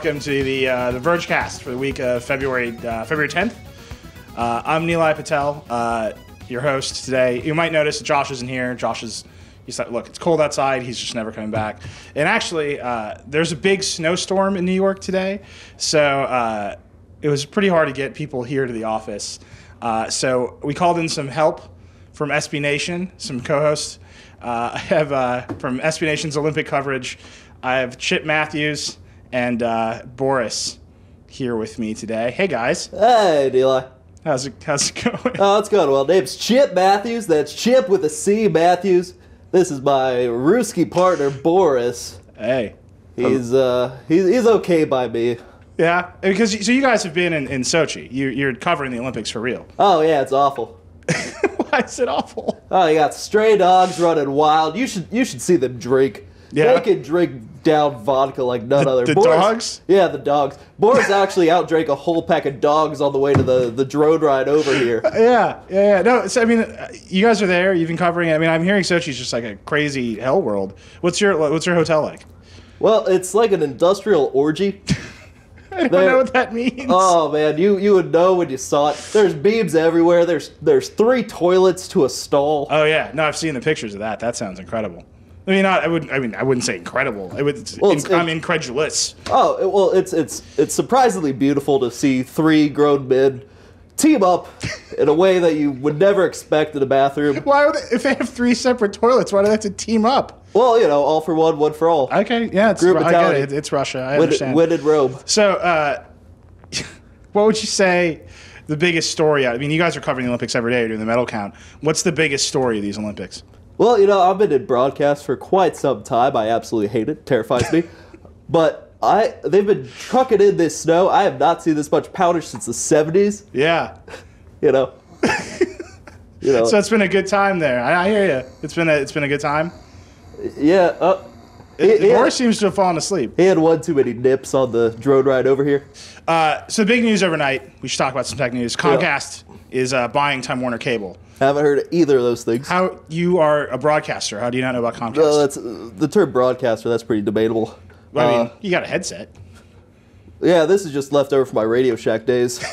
welcome to the Vergecast for the week of February 10th. I'm Nilay Patel, your host today. You might notice that Josh isn't here. He said, look, it's cold outside. He's just never coming back. And actually, there's a big snowstorm in New York today, so it was pretty hard to get people here to the office. So we called in some help from SB Nation, some co-hosts. I have from SB Nation's Olympic coverage, I have Chip Matthews and Boris here with me today. Hey, guys. Hey, Nilay. How's it going? Oh, it's going well. Name's Chip Matthews. That's Chip with a C, Matthews. This is my Ruski partner, Boris. Hey. He's okay by me. Yeah? Because so you guys have been in Sochi. You're covering the Olympics for real. Oh, yeah, it's awful. Why is it awful? Oh, you got stray dogs running wild. You should see them drink. Yeah. They can drink down vodka like none other. The Boris, dogs? Yeah, the dogs. Boris actually outdrank a whole pack of dogs on the way to the drone ride over here. Yeah. No, so, I mean, you guys are there. You've been covering it. I mean, I'm hearing Sochi's just like a crazy hell world. What's your hotel like? Well, it's like an industrial orgy. I don't know what that means. Oh man, you would know when you saw it. There's beams everywhere. There's 3 toilets to a stall. Oh yeah, no, I've seen the pictures of that. That sounds incredible. I wouldn't say incredible. I'm incredulous. Oh well, it's surprisingly beautiful to see 3 grown men team up in a way that you would never expect in a bathroom. Why would if they have 3 separate toilets? Why do they have to team up? Well, all for one, one for all. Okay, yeah, I get it. It's Russia. I understand. Win in Rome. So, what would you say the biggest story? I mean, you guys are covering the Olympics every day. You're doing the medal count. What's the biggest story of these Olympics? Well, I've been in broadcast for quite some time. I absolutely hate it. Terrifies me. But they've been trucking in this snow. I have not seen this much powder since the 70s. Yeah. So it's been a good time there. I hear you. It's been a good time. Yeah. Boris seems to have fallen asleep. He had one too many nips on the drone ride over here. So big news overnight. We should talk about some tech news. Comcast is buying Time Warner Cable. Haven't heard of either of those things. How you are a broadcaster? How do you not know about Comcast? Well, that's the term broadcaster. That's pretty debatable. I mean, you got a headset. Yeah, this is just left over from my Radio Shack days.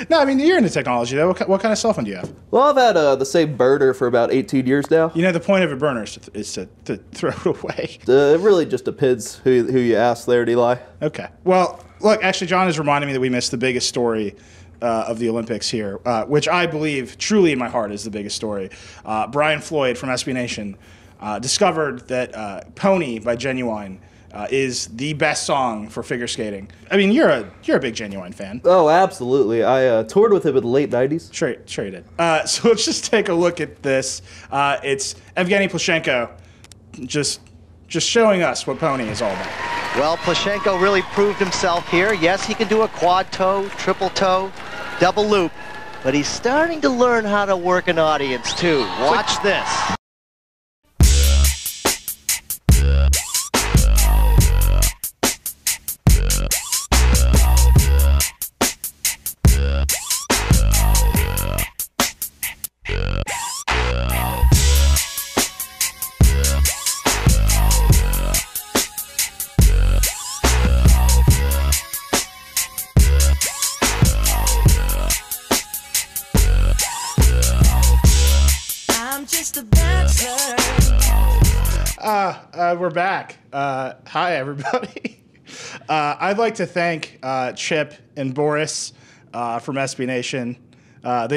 No, I mean, you're into technology, though. What kind of cell phone do you have? Well, I've had the same burner for about 18 years now. The point of a burner is to throw it away. It really just depends who you ask there, Nilay. Okay. Well, look, actually, John is reminding me that we missed the biggest story of the Olympics here, which I believe, truly in my heart, is the biggest story. Brian Floyd from SB Nation discovered that Pony by Genuine is the best song for figure skating. I mean, you're a big Genuine fan. Oh, absolutely. I toured with him in the late 90s. Sure you did. So let's just take a look at this. It's Evgeny Plushenko just showing us what Pony is all about. Well, Plushenko really proved himself here. Yes, he can do a quad toe, triple toe, double loop, but he's starting to learn how to work an audience too. Watch this. We're back. Hi, everybody. I'd like to thank Chip and Boris from SB Nation. They're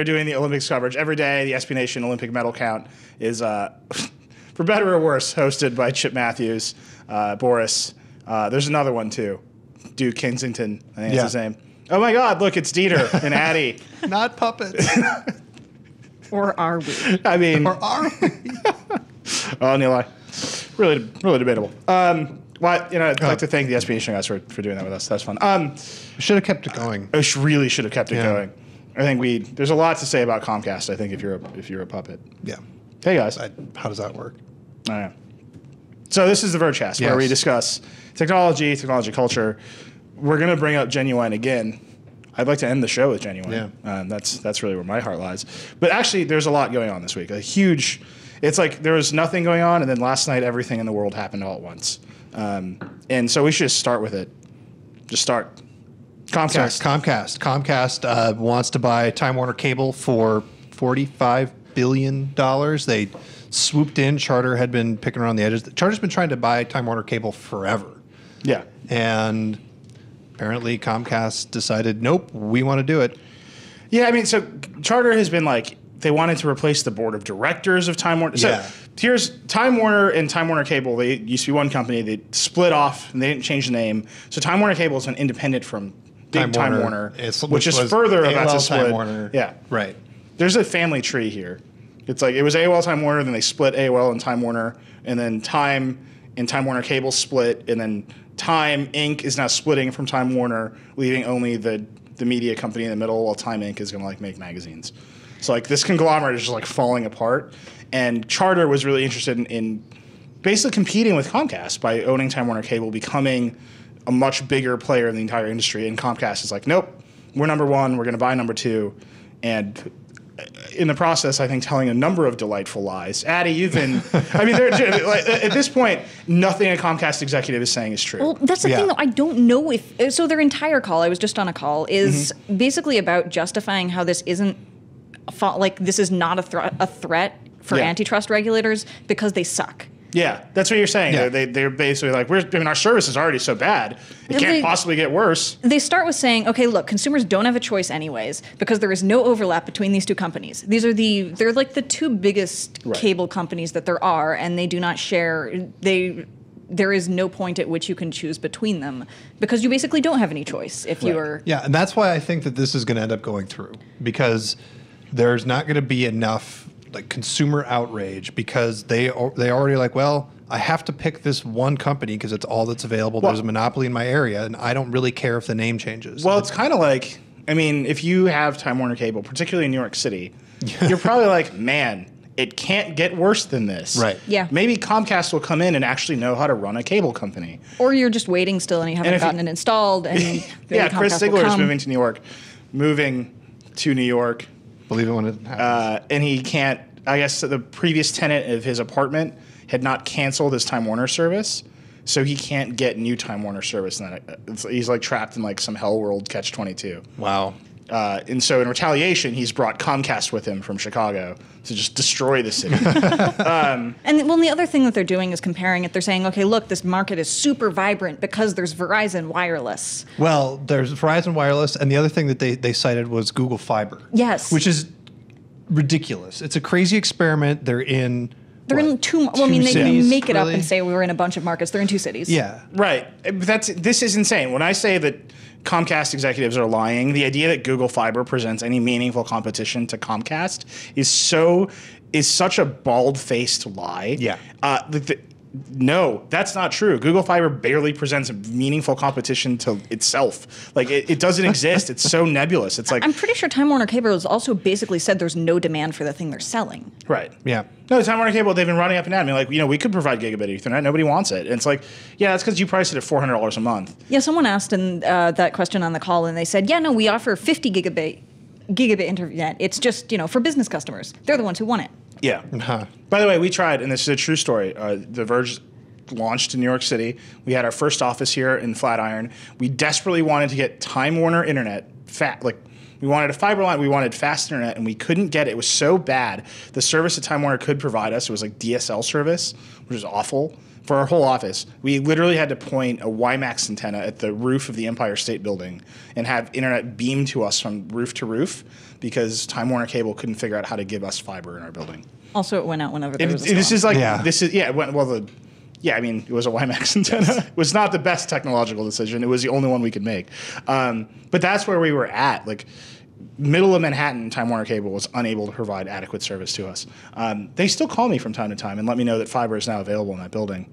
doing the Olympics coverage every day. The SB Nation Olympic medal count is, for better or worse, hosted by Chip Matthews, Boris. There's another one too, Duke Kensington. I think that's his name. Oh my God! Look, it's Dieter and Adi. Not puppets. Or are we? I mean, Or are we? Oh, Nilay. Really debatable. I'd like to thank the SB Nation guys for doing that with us. That's fun. We should have kept it going. I really should have kept it going. I think there's a lot to say about Comcast. I think if you're a puppet. Yeah. Hey guys. How does that work? I know. So this is the Vergecast where we discuss technology culture. We're gonna bring up Genuine again. I'd like to end the show with Genuine. Yeah. That's really where my heart lies. But actually, there's a lot going on this week. It's like there was nothing going on, and then last night everything in the world happened all at once. And so we should just start with it. Just start. Comcast. Comcast wants to buy Time Warner Cable for $45 billion. They swooped in. Charter had been picking around the edges. Charter's been trying to buy Time Warner Cable forever. Yeah. And apparently Comcast decided, nope, we want to do it. Yeah, I mean, so Charter has been like, they wanted to replace the board of directors of Time Warner. So here's Time Warner and Time Warner Cable. They used to be one company. They split off, and they didn't change the name. So Time Warner Cable is an independent from Big Time Warner, which is further about to split. Time Warner. Yeah. Right. There's a family tree here. It's like, it was AOL Time Warner, then they split AOL and Time Warner, and then Time and Time Warner Cable split, and then Time Inc. is now splitting from Time Warner, leaving only the media company in the middle, while Time Inc. is going to like make magazines. So like this conglomerate is just like falling apart, and Charter was really interested in basically competing with Comcast by owning Time Warner Cable, becoming a much bigger player in the entire industry. And Comcast is like, nope, we're number one. We're going to buy number two, and in the process, I think telling a number of delightful lies. Adi, you've been. I mean, like, at this point, nothing a Comcast executive is saying is true. Well, that's the thing, though. I don't know if so. Their entire call, I was just on a call, is basically about justifying how this isn't. Like this is not a threat for antitrust regulators because they suck. Yeah, that's what you're saying. Yeah. They're basically like, our service is already so bad, it can't possibly get worse. They start with saying, okay, look, consumers don't have a choice anyways because there is no overlap between these two companies. They're like the two biggest cable companies that there are, and they do not share. There is no point at which you can choose between them because you basically don't have any choice if you are. Yeah, and that's why I think that this is going to end up going through, because there's not going to be enough like consumer outrage, because they already like, well, I have to pick this one company because it's all that's available. There's a monopoly in my area, and I don't really care if the name changes. Well, it's kind of like, I mean, if you have Time Warner Cable, particularly in New York City, you're probably like, man, it can't get worse than this. Right. Yeah. Maybe Comcast will come in and actually know how to run a cable company. Or you're just waiting still and you haven't gotten it installed. And yeah, Chris Ziegler is moving to New York. Believe it when it happens. And he can't, I guess the previous tenant of his apartment had not canceled his Time Warner service, so he can't get new Time Warner service. And he's like trapped in like some hell world catch-22. Wow. And so in retaliation, he's brought Comcast with him from Chicago to just destroy the city. And the other thing that they're doing is comparing it. They're saying, okay, look, this market is super vibrant because there's Verizon Wireless. Well, there's Verizon Wireless, and the other thing that they cited was Google Fiber. Yes. Which is ridiculous. It's a crazy experiment. They're in two. Well, I mean, they make it up and say we were in a bunch of markets. They're in 2 cities. Yeah. Right. This is insane. When I say that Comcast executives are lying, the idea that Google Fiber presents any meaningful competition to Comcast is such a bald-faced lie. Yeah. No, that's not true. Google Fiber barely presents a meaningful competition to itself. Like, it doesn't exist. It's so nebulous. It's like, I'm pretty sure Time Warner Cable has also basically said there's no demand for the thing they're selling. Right. Yeah. No, Time Warner Cable, they've been running up and down. I mean, like, we could provide gigabit Ethernet. Nobody wants it. And it's like, yeah, that's because you price it at $400 a month. Yeah, someone asked that question on the call, and they said, yeah, no, we offer 50 gigabit internet. It's just, for business customers. They're the ones who want it. Yeah. Uh-huh. By the way, we tried, and this is a true story. The Verge launched in New York City. We had our first office here in Flatiron. We desperately wanted to get Time Warner internet we wanted a fiber line. We wanted fast internet, and we couldn't get it. It was so bad. The service that Time Warner could provide us, it was like DSL service, which was awful. For our whole office, we literally had to point a WiMAX antenna at the roof of the Empire State Building and have internet beamed to us from roof to roof because Time Warner Cable couldn't figure out how to give us fiber in our building. Also, it went out whenever there was a storm. It was a WiMAX antenna. It was not the best technological decision. It was the only one we could make. But that's where we were at. Like, middle of Manhattan, Time Warner Cable was unable to provide adequate service to us. They still call me from time to time and let me know that fiber is now available in that building.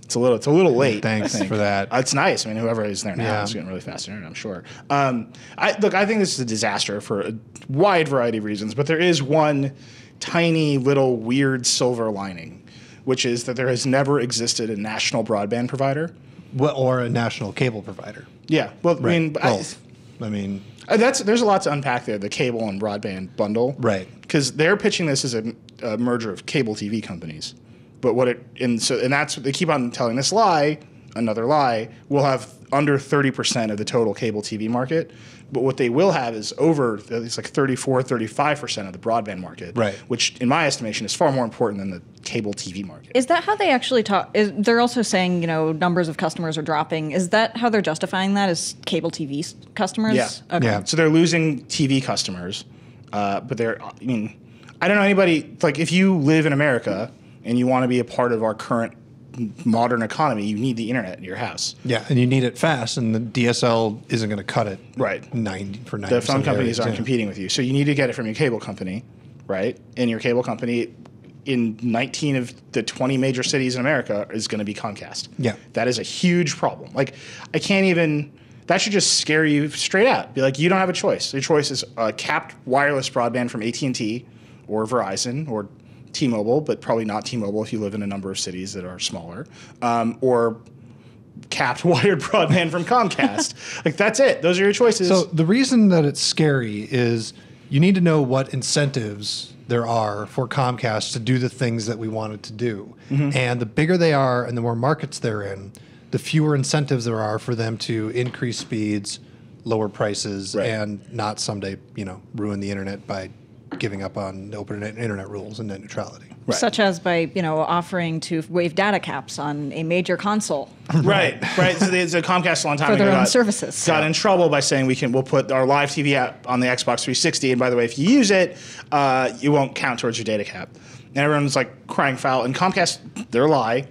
It's a little late. Thanks for that. It's nice. I mean, whoever is there now is getting really fast internet, I'm sure. I think this is a disaster for a wide variety of reasons, but there is one tiny little weird silver lining, which is that there has never existed a national broadband provider. Or a national cable provider. Yeah. Well, right. I mean, both. There's a lot to unpack there, the cable and broadband bundle. Right. Because they're pitching this as a merger of cable TV companies. But that's what they keep on telling this lie. another lie, will have under 30% of the total cable TV market. But what they will have is it's like 34, 35% of the broadband market, right? Which, in my estimation, is far more important than the cable TV market. Is that how they actually talk? They're also saying, numbers of customers are dropping. Is that how they're justifying that? As cable TV customers? Yeah. Okay. Yeah. So they're losing TV customers, but I don't know anybody, like if you live in America and you want to be a part of our current modern economy, you need the internet in your house. Yeah, and you need it fast, and the DSL isn't going to cut it. Right. 90. The phone companies aren't competing with you. So you need to get it from your cable company, right? And your cable company in 19 of the 20 major cities in America is going to be Comcast. Yeah. That is a huge problem. Like, that should just scare you straight out. Be like, you don't have a choice. Your choice is capped wireless broadband from AT&T or Verizon or T-Mobile, but probably not T-Mobile if you live in a number of cities that are smaller, or capped wired broadband from Comcast. Like, that's it. Those are your choices. So the reason that it's scary is you need to know what incentives there are for Comcast to do the things that we want it to do. Mm-hmm. And the bigger they are and the more markets they're in, the fewer incentives there are for them to increase speeds, lower prices, right. and not someday, ruin the internet by giving up on open internet rules and net neutrality. Right. Such as by, offering to waive data caps on a major console. Right. So Comcast a long time for ago their own services. Got in trouble by saying we'll put our live TV app on the Xbox 360, and by the way, if you use it, you won't count towards your data cap. And everyone's like crying foul. And Comcast, their lie,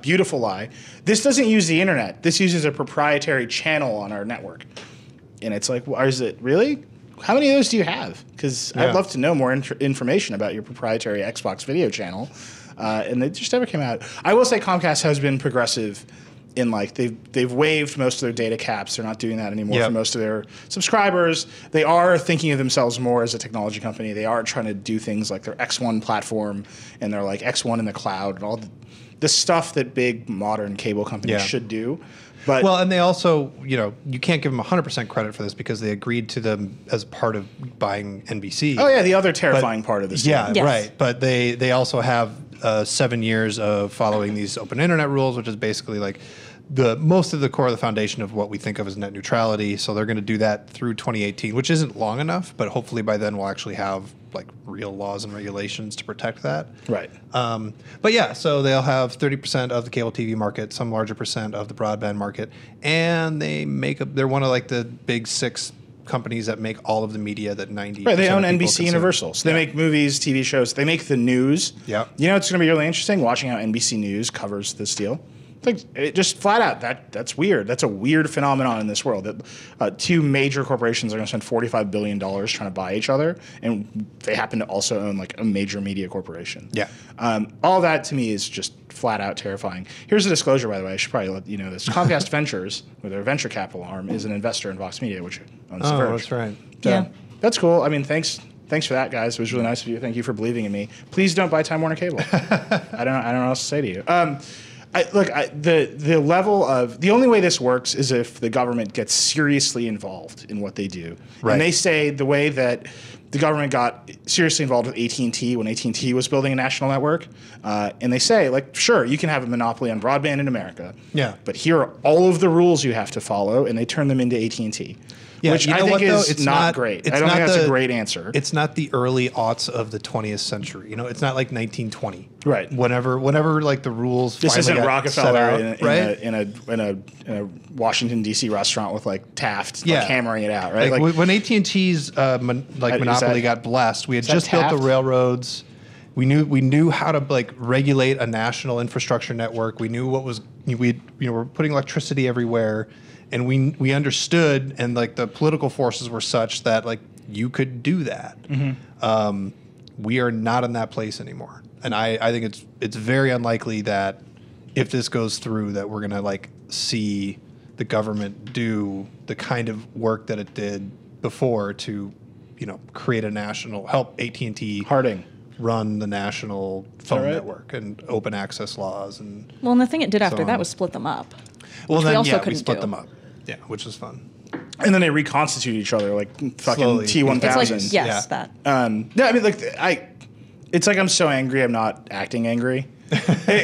beautiful lie. This doesn't use the internet. This uses a proprietary channel on our network. And it's like, is it really? How many of those do you have? Because I'd love to know more information about your proprietary Xbox video channel. And they just never came out. I will say Comcast has been progressive in they've waived most of their data caps. They're not doing that anymore for most of their subscribers. They are thinking of themselves more as a technology company. They are trying to do things like their X1 platform and their X1 in the cloud and all the stuff that big modern cable companies should do. But and they also, you can't give them 100% credit for this because they agreed to them as part of buying NBC. Oh yeah, the other terrifying part of this. Yeah, right. But they also have 7 years of following these open internet rules, which is basically most of the core of the foundation of what we think of as net neutrality. So they're going to do that through 2018, which isn't long enough, but hopefully by then we'll actually have real laws and regulations to protect that. Right. So they'll have 30% of the cable TV market, some larger percent of the broadband market, and they're one of the big 6 companies that make all of the media that 90%. Right, they own NBC consume. Universal. So they make movies, TV shows, they make the news. Yeah. It's going to be really interesting watching how NBC News covers this deal. It just flat out, that's weird. That's a weird phenomenon in this world. That 2 major corporations are going to spend $45 billion trying to buy each other, and they happen to also own a major media corporation. Yeah. All that to me is just flat out terrifying. Here's a disclosure, by the way. I should probably let you know this. Comcast Ventures, with their venture capital arm, is an investor in Vox Media, which owns The Verge. Oh, that's right. So, that's cool. I mean, thanks for that, guys. It was really nice of you. Thank you for believing in me. Please don't buy Time Warner Cable. I don't know what else to say to you. The level of the only way this works is if the government gets seriously involved in what they do. Right. And they say the way that the government got seriously involved with AT&T when AT&T was building a national network, and they say sure, you can have a monopoly on broadband in America. Yeah. But here are all of the rules you have to follow, and they turn them into AT&T. Yeah, which I think is not great. I don't think that's a great answer. It's not the early aughts of the 20th century. It's not like 1920. Right. Whenever the rules. This isn't got Rockefeller set out, in a Washington D.C. restaurant with Taft hammering it out. Right. When AT&T's monopoly got blessed, we had just built the railroads. We knew how to regulate a national infrastructure network. We knew what was we're putting electricity everywhere. And we understood, and the political forces were such that you could do that. Mm-hmm. We are not in that place anymore, and I think it's very unlikely that if this goes through that we're gonna see the government do the kind of work that it did before to create a national help AT&T Harding run the national phone network and open access laws and. Well, and the thing it did after that was split them up. Well, then we split them up. Yeah, which was fun. And then they reconstitute each other fucking Slowly. T-1000. It's that. It's I'm so angry. I'm not acting angry.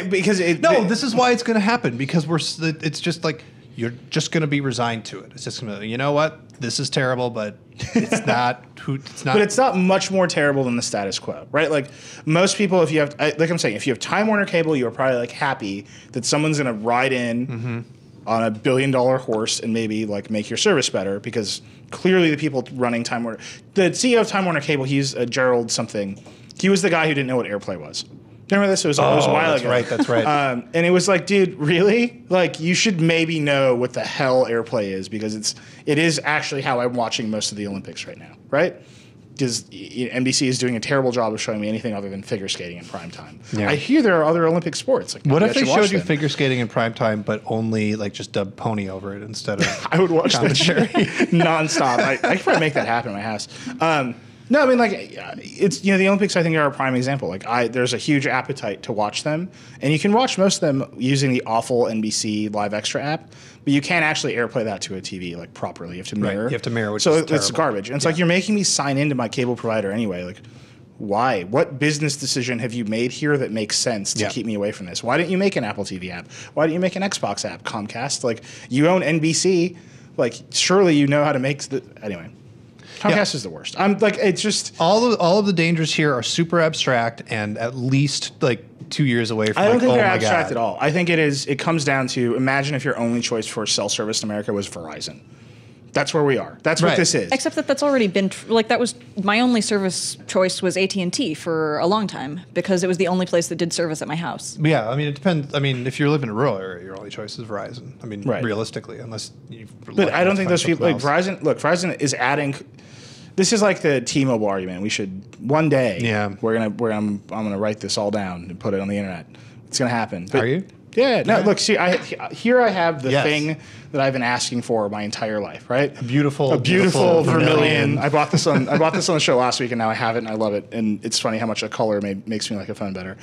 Because this is why it's going to happen, because it's just like you're just going to be resigned to it. It's just going to, you know what, this is terrible, but it's not. But it's not much more terrible than the status quo, right? Like most people, if you have, like I'm saying, if you have Time Warner Cable, you are probably like happy that someone's going to ride in on a $1 billion horse and maybe like make your service better, because clearly the people running Time Warner, the CEO of Time Warner Cable, he's Gerald something. He was the guy who didn't know what AirPlay was. Remember this? It was a while ago. That's right. And it was like, dude, really? Like, you should maybe know what the hell AirPlay is, because it is actually how I'm watching most of the Olympics right now, right? Because NBC is doing a terrible job of showing me anything other than figure skating in prime time. Yeah. I hear there are other Olympic sports. Like, what if they showed you figure skating in prime time, but only like just dub Pony over it instead of I would watch that nonstop. I could probably make that happen in my house. No, I mean, like, it's, the Olympics, I think, are a prime example. Like, there's a huge appetite to watch them, and you can watch most of them using the awful NBC Live Extra app, but you can't actually AirPlay that to a TV, like, properly. You have to mirror. Right. You have to mirror, which so is it's terrible. Garbage. And it's like, you're making me sign into my cable provider anyway. Like, why? What business decision have you made here that makes sense to keep me away from this? Why didn't you make an Apple TV app? Why didn't you make an Xbox app, Comcast? Like, you own NBC. Like, surely you know how to make the... Anyway. Comcast is the worst. I'm like, it's just all of the dangers here are super abstract and at least like 2 years away from. I don't think they're abstract at all. I think it is. It comes down to, imagine if your only choice for cell service in America was Verizon. That's where we are. That's what this is. Except that's already been that was my only service choice was AT&T for a long time, because it was the only place that did service at my house. Yeah, I mean, it depends. I mean, if you live in a rural area, your only choice is Verizon. I mean, realistically, unless you. But I don't think those people like Verizon. Look, Verizon is adding. This is like the T-Mobile argument. We should one day. Yeah. I'm gonna write this all down and put it on the internet. It's gonna happen. Are you? Yeah. No. Look. See. Here I have the thing that I've been asking for my entire life. Right. A beautiful vermilion. I bought this on the show last week, and now I have it, and I love it. And it's funny how much a color makes me like a phone better.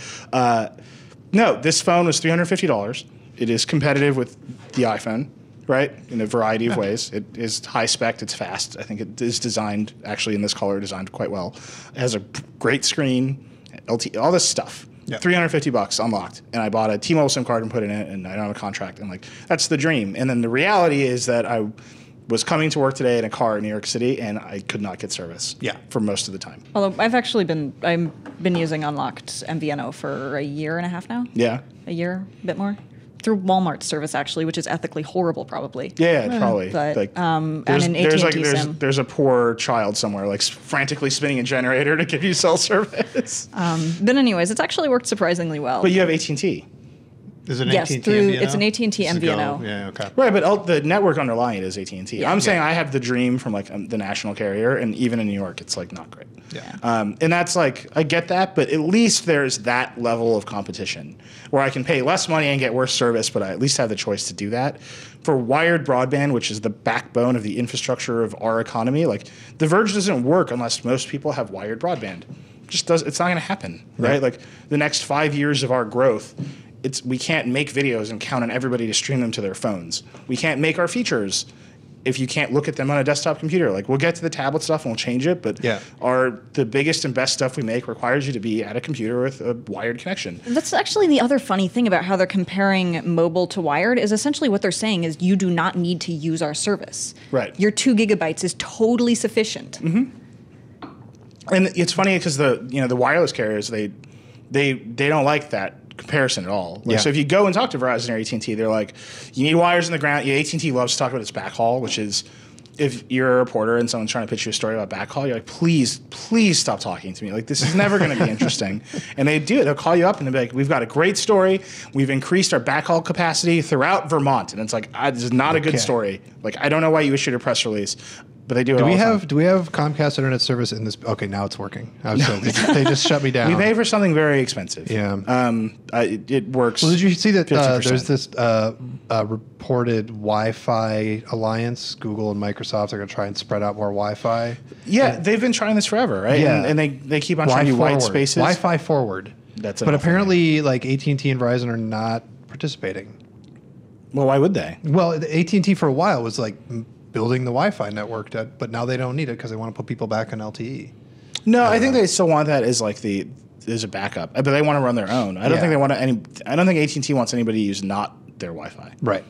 No, this phone was $350. It is competitive with the iPhone. Right, in a variety of ways. It is high spec. It's fast. I think it is designed, actually in this color, designed quite well. It has a great screen, LTE, all this stuff. Yeah. $350 unlocked, and I bought a T-Mobile SIM card and put it in it, and I don't have a contract. And like, that's the dream. And then the reality is that I was coming to work today in a car in New York City, and I could not get service. Yeah. For most of the time. Although I've been using unlocked MVNO for a year and a half now. Yeah. A year, a bit more. Through Walmart's service, actually, which is ethically horrible, probably. Yeah, probably. But like, and an AT&T SIM. There's a poor child somewhere, like frantically spinning a generator to give you cell service. But anyways, it's actually worked surprisingly well. But you have AT&T. Is it an AT&T MVNO? It's an AT&T MVNO. Yeah, okay. Right, but the network underlying it is AT&T. Yeah. I'm saying I have the dream from like the national carrier, and even in New York, it's like not great. Yeah. And that's like, I get that, but at least there's that level of competition where I can pay less money and get worse service, but I at least have the choice to do that. For wired broadband, which is the backbone of the infrastructure of our economy, like the Verge doesn't work unless most people have wired broadband. It's not going to happen, right? Like the next 5 years of our growth, we can't make videos and count on everybody to stream them to their phones. We can't make our features if you can't look at them on a desktop computer. Like, we'll get to the tablet stuff and we'll change it, but the biggest and best stuff we make requires you to be at a computer with a wired connection. That's actually the other funny thing about how they're comparing mobile to wired, is essentially what they're saying is you do not need to use our service. Right. Your 2 gigabytes is totally sufficient. Mm-hmm. And it's funny because the wireless carriers, they don't like that comparison at all. Like, so if you go and talk to Verizon or AT&T, they're like, you need wires in the ground. AT&T loves to talk about its backhaul, which is, if you're a reporter and someone's trying to pitch you a story about backhaul, you're like, please stop talking to me. Like, this is never going to be interesting. And they do it. They'll call you up and they'll be like, we've got a great story. We've increased our backhaul capacity throughout Vermont. And it's like, this is not a good story. Like, I don't know why you issued a press release, but they do it all the time. Do we have Comcast internet service in this? Okay, now it's working. They just shut me down. We pay for something very expensive. Yeah. It works. Well, did you see that 50%. there's this reported Wi-Fi alliance? Google and Microsoft are going to try and spread out more Wi-Fi. Yeah, they've been trying this forever, right? Yeah. And they keep on trying to do white spaces. Wi-Fi forward. But apparently, like AT&T and Verizon are not participating. Well, why would they? Well, AT&T for a while was like building the Wi-Fi network, but now they don't need it because they want to put people back on LTE. No, I think they still want that as like the as a backup, but they want to run their own. I don't think they want to I don't think AT&T wants anybody to use not their Wi-Fi. Right.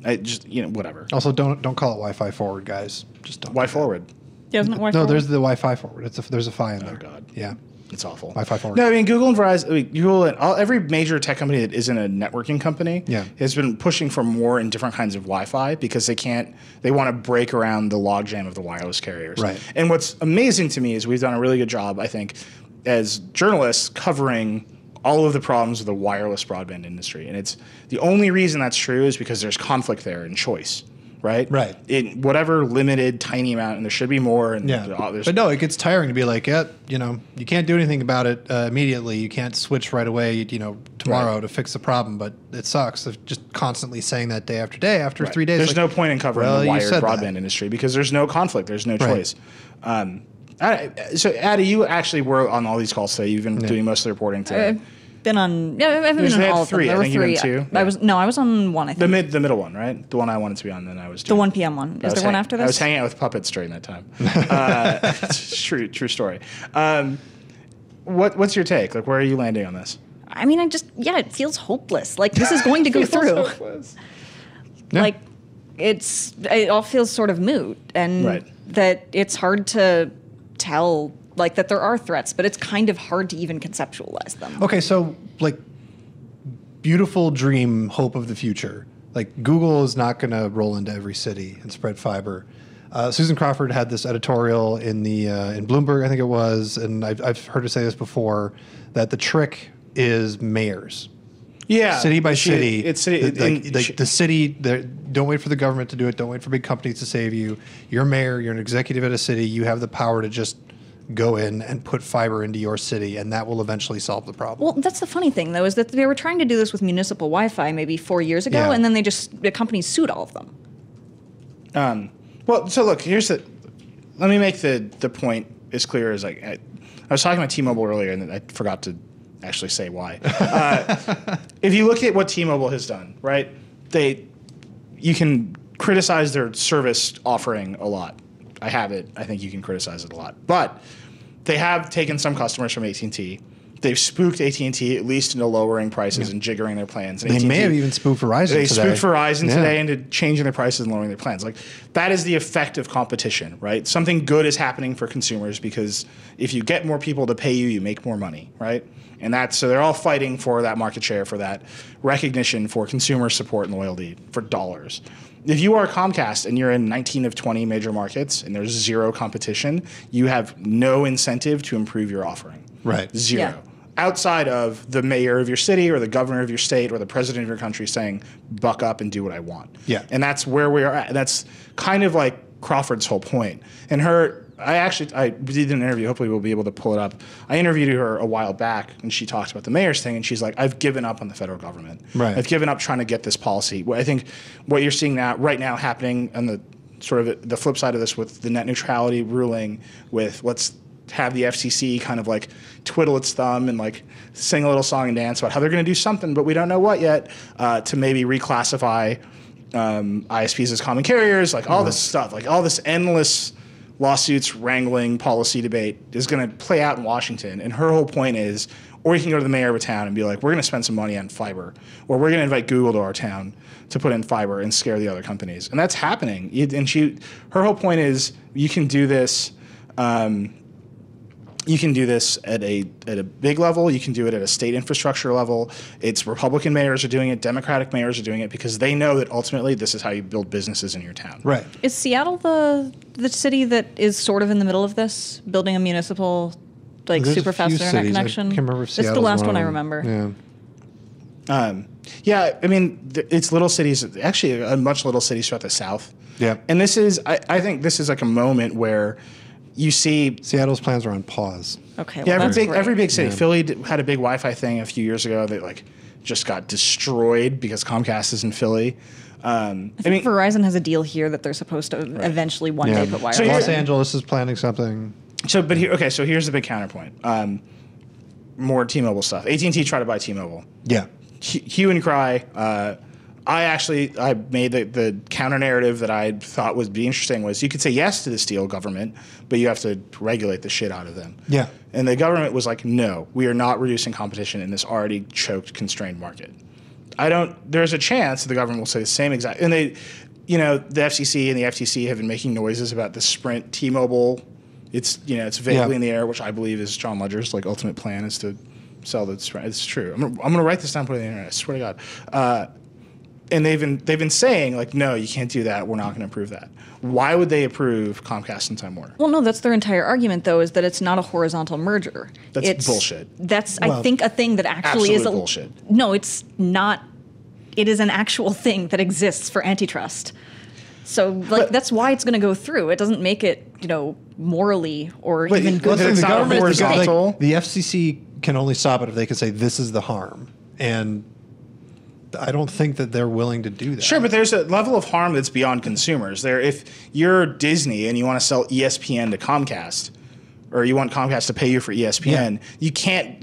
I just whatever. Also, don't call it Wi-Fi forward, guys. Just don't. Wi forward. Yeah, isn't it Wi-Fi? No, there's the Wi-Fi forward. There's a Fi in there. Oh God. Yeah. It's awful. Wi-Fi forward. No, I mean Google and Verizon. Google and every major tech company that isn't a networking company has been pushing for more and different kinds of Wi-Fi because they want to break around the logjam of the wireless carriers. Right. And what's amazing to me is we've done a really good job, I think, as journalists covering all of the problems of the wireless broadband industry. And it's the only reason that's true is because there's conflict there and choice. Right? Right. In whatever limited, tiny amount, and there should be more. And but no, it gets tiring to be like, you can't do anything about it immediately. You can't switch right away, tomorrow to fix the problem. But it sucks of just constantly saying that day after day. After 3 days, there's no point in covering the wired broadband industry because there's no conflict. There's no choice. So, Adi, you actually were on all these calls today. You've been doing most of the reporting today. Been on, I haven't been on all of them. There were three. Two. I was on one, I think. The middle one, right? The one I wanted to be on, then I was doing. The 1 p.m. one. Is there one after this? I was hanging out with puppets during that time. It's true story. What's your take? Like, where are you landing on this? I mean, it feels hopeless. Like, this is going to go through. Yeah. Like, it all feels sort of moot. And that it's hard to tell, like, that there are threats, but it's kind of hard to even conceptualize them. Okay, so, like, beautiful dream, hope of the future. Like, Google is not going to roll into every city and spread fiber. Susan Crawford had this editorial in Bloomberg, I think it was, and I've heard her say this before, that the trick is mayors. Yeah. City by city. It's the city, don't wait for the government to do it. Don't wait for big companies to save you. You're a mayor. You're an executive at a city. You have the power to just go in and put fiber into your city, and that will eventually solve the problem. Well, that's the funny thing, though, is that they were trying to do this with municipal Wi-Fi maybe 4 years ago, and then the companies sued all of them. Well, so look, let me make the point as clear as I was talking about T-Mobile earlier, and I forgot to actually say why. If you look at what T-Mobile has done, right, you can criticize their service offering a lot. I have it. I think you can criticize it a lot. But they have taken some customers from AT&T. They've spooked AT&T at least into lowering prices and jiggering their plans. And they may have even spooked Verizon today. They spooked Verizon today into changing their prices and lowering their plans. Like, that is the effect of competition, right? Something good is happening for consumers because if you get more people to pay you, you make more money, right? And so they're all fighting for that market share, for that recognition, for consumer support and loyalty, for dollars. If you are Comcast and you're in 19 of 20 major markets and there's zero competition, you have no incentive to improve your offering. Right. Zero. Yeah. Outside of the mayor of your city or the governor of your state or the president of your country saying, buck up and do what I want. Yeah. And that's where we are at. That's kind of like Crawford's whole point. And I did an interview. Hopefully we'll be able to pull it up. I interviewed her a while back, and she talked about the mayor's thing, and she's like, I've given up on the federal government. Right. I've given up trying to get this policy. I think what you're seeing right now happening on the sort of the flip side of this with the net neutrality ruling, with let's have the FCC kind of like twiddle its thumb and like sing a little song and dance about how they're going to do something, but we don't know what yet, to maybe reclassify ISPs as common carriers, like all this stuff, like all this endless lawsuits, wrangling, policy debate is going to play out in Washington. And her whole point is, or you can go to the mayor of a town and be like, we're going to spend some money on fiber, or we're going to invite Google to our town to put in fiber and scare the other companies. And that's happening. And her whole point is, you can do this. You can do this at a big level. You can do it at a state infrastructure level. It's Republican mayors are doing it. Democratic mayors are doing it because they know that ultimately this is how you build businesses in your town. Right. Is Seattle the city that is sort of in the middle of this, building a municipal, like, There's super fast internet connection? I can't remember if It's the Seattle's last one I them. remember. Yeah. Yeah, I mean, it's little cities, actually much little cities throughout the South. Yeah. And this is, I think this is like a moment where you see Seattle's plans are on pause. Okay, well, yeah, that's great. every big city. Yeah. Philly had a big Wi-Fi thing a few years ago that like just got destroyed because Comcast is in Philly. I think Verizon has a deal here that they're supposed to eventually one day put wireless. So Los Angeles is planning something. So here's the big counterpoint. More T-Mobile stuff. AT&T tried to buy T-Mobile. Yeah. Hue and cry. I made the counter narrative that I thought would be interesting was you could say yes to this deal, government, but you have to regulate the shit out of them. Yeah. And the government was like, no, we are not reducing competition in this already choked, constrained market. There's a chance that the government will say the same exact, and they, the FCC and the FTC have been making noises about the Sprint T-Mobile. It's vaguely in the air, which I believe is John Ledger's ultimate plan is to sell the Sprint. It's true. I'm gonna write this down, put it on the internet. I swear to God. And they've been saying no, you can't do that. We're not going to approve that. Why would they approve Comcast and Time Warner? Well, no, that's their entire argument, though, is that it's not a horizontal merger. That's bullshit. That's, I think, a thing that actually is bullshit. No, it's not. It is an actual thing that exists for antitrust. So, that's why it's going to go through. It doesn't make it, morally or even good. It's not horizontal. The FCC can only stop it if they can say this is the harm, and I don't think that they're willing to do that. Sure, but there's a level of harm that's beyond consumers. If you're Disney and you want to sell ESPN to Comcast, or you want Comcast to pay you for ESPN, you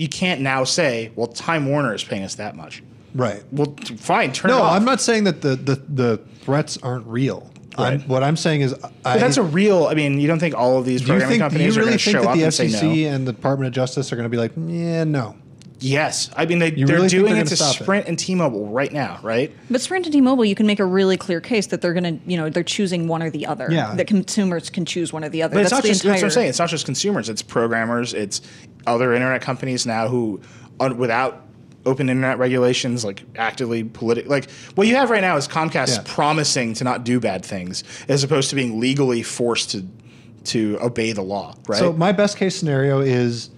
can't now say, well, Time Warner is paying us that much. Right. Well, fine, turn it off. No, I'm not saying that the threats aren't real. Right. What I'm saying is, but that's a real. I mean, you don't think all of these programming companies are going to show up and say no? Do you really think that the FCC and the Department of Justice are going to be like, yeah, no? Yes. I mean, they're doing it to Sprint and T-Mobile right now, right? But Sprint and T-Mobile, you can make a really clear case that they're going to, they're choosing one or the other. Yeah. That consumers can choose one or the other. But that's what I'm saying. It's not just consumers. It's programmers. It's other internet companies now who, without open internet regulations, actively what you have right now is Comcast promising to not do bad things as opposed to being legally forced to obey the law, right? So my best case scenario is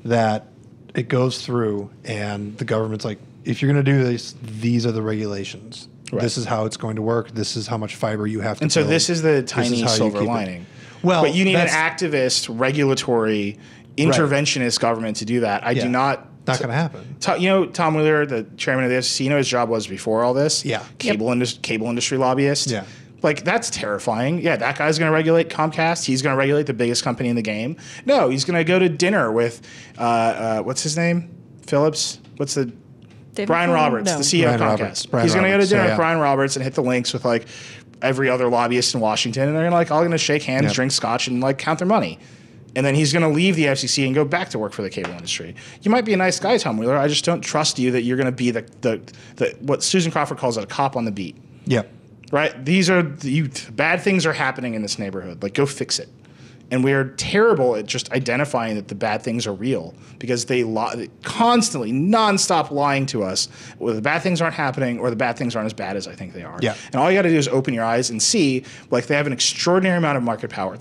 that it goes through and the government's like, if you're going to do this, these are the regulations. Right. This is how it's going to work. This is how much fiber you have to build. So this is the tiny silver lining. Well, but you need an activist, regulatory, interventionist government to do that. I do not. Not going to happen. Tom Wheeler, the chairman of the FCC, his job was before all this. Yeah. Cable industry lobbyist. Yeah. That's terrifying. Yeah, that guy's going to regulate Comcast. He's going to regulate the biggest company in the game. No, he's going to go to dinner with, what's his name? Phillips? What's the... Brian Roberts, the CEO of Comcast. He's going to go to dinner with Brian Roberts and hit the links with every other lobbyist in Washington. And they're all going to shake hands, drink scotch, and count their money. And then he's going to leave the FCC and go back to work for the cable industry. You might be a nice guy, Tom Wheeler. I just don't trust you that you're going to be the what Susan Crawford calls a cop on the beat. Yep. Right? These are bad things are happening in this neighborhood. Go fix it. And we are terrible at just identifying that the bad things are real because they constantly, nonstop lying to us whether the bad things aren't happening or the bad things aren't as bad as I think they are. Yeah. And all you got to do is open your eyes and see they have an extraordinary amount of market power.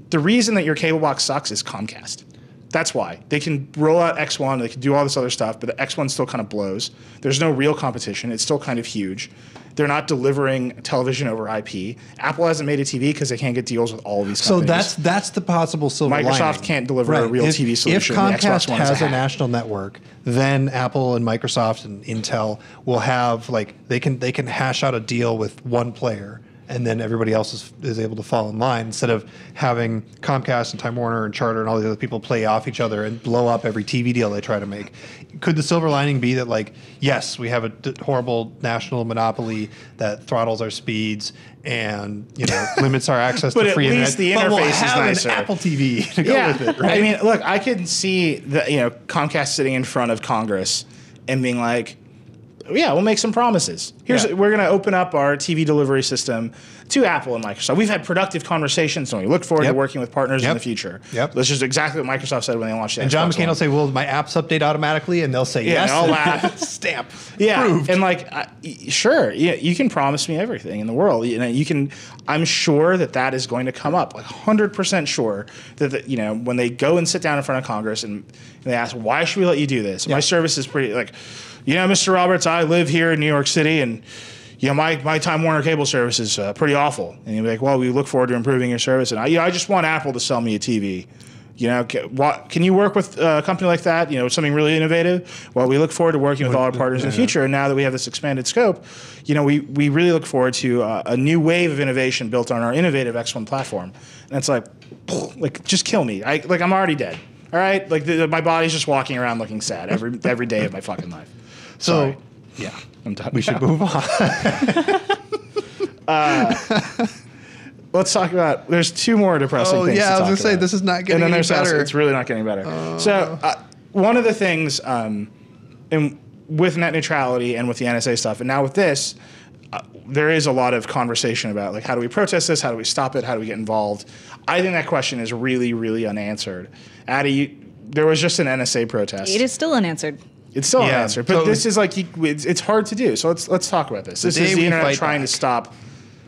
The reason that your cable box sucks is Comcast. That's why. They can roll out X1, they can do all this other stuff, but the X1 still kind of blows. There's no real competition. It's still kind of huge. They're not delivering television over IP. Apple hasn't made a TV because they can't get deals with all of these companies. So that's the possible silver lining. Microsoft can't deliver a real TV solution. If Comcast has a national network, then Apple and Microsoft and Intel will have they can hash out a deal with one player. And then everybody else is able to fall in line instead of having Comcast and Time Warner and Charter and all the other people play off each other and blow up every TV deal they try to make. Could the silver lining be that, yes, we have a horrible national monopoly that throttles our speeds and limits our access to free internet? But at least the interface is nicer. An Apple TV to go with it, right? I mean, look, I could see Comcast sitting in front of Congress and being like, yeah, we'll make some promises. We're going to open up our TV delivery system to Apple and Microsoft. We've had productive conversations, and we look forward to working with partners in the future. Yep. That's just exactly what Microsoft said when they launched the And Xbox John McCain One. will say, "Will my apps update automatically?" And they'll say, "Yes." And I'll laugh. Stamp. Yeah, Approved. and sure, you can promise me everything in the world. You can. I'm sure that is going to come up. 100% sure that when they go and sit down in front of Congress and they ask, "Why should we let you do this?" My service is pretty Mr. Roberts, I live here in New York City, and my Time Warner cable service is pretty awful. And you'll be like, well, we look forward to improving your service, and I just want Apple to sell me a TV. Can you work with a company like that? Something really innovative. Well, we look forward to working with all our partners in the future. And now that we have this expanded scope, we really look forward to a new wave of innovation built on our innovative X1 platform. And it's just kill me. I'm already dead. All right, my body's just walking around looking sad every day of my fucking life. So, I'm done. We should move on. let's talk about. There's two more depressing things. Yeah, I was going gonna to say this is not getting any better. Also, it's really not getting better. So one of the things, with net neutrality and with the NSA stuff, and now with this, there is a lot of conversation about like how do we protest this, how do we stop it, how do we get involved. I think that question is really, really unanswered. Adi, there was just an NSA protest. It is still unanswered. It's still unanswered, but this is like it's hard to do. So let's talk about this. This is the internet trying to stop.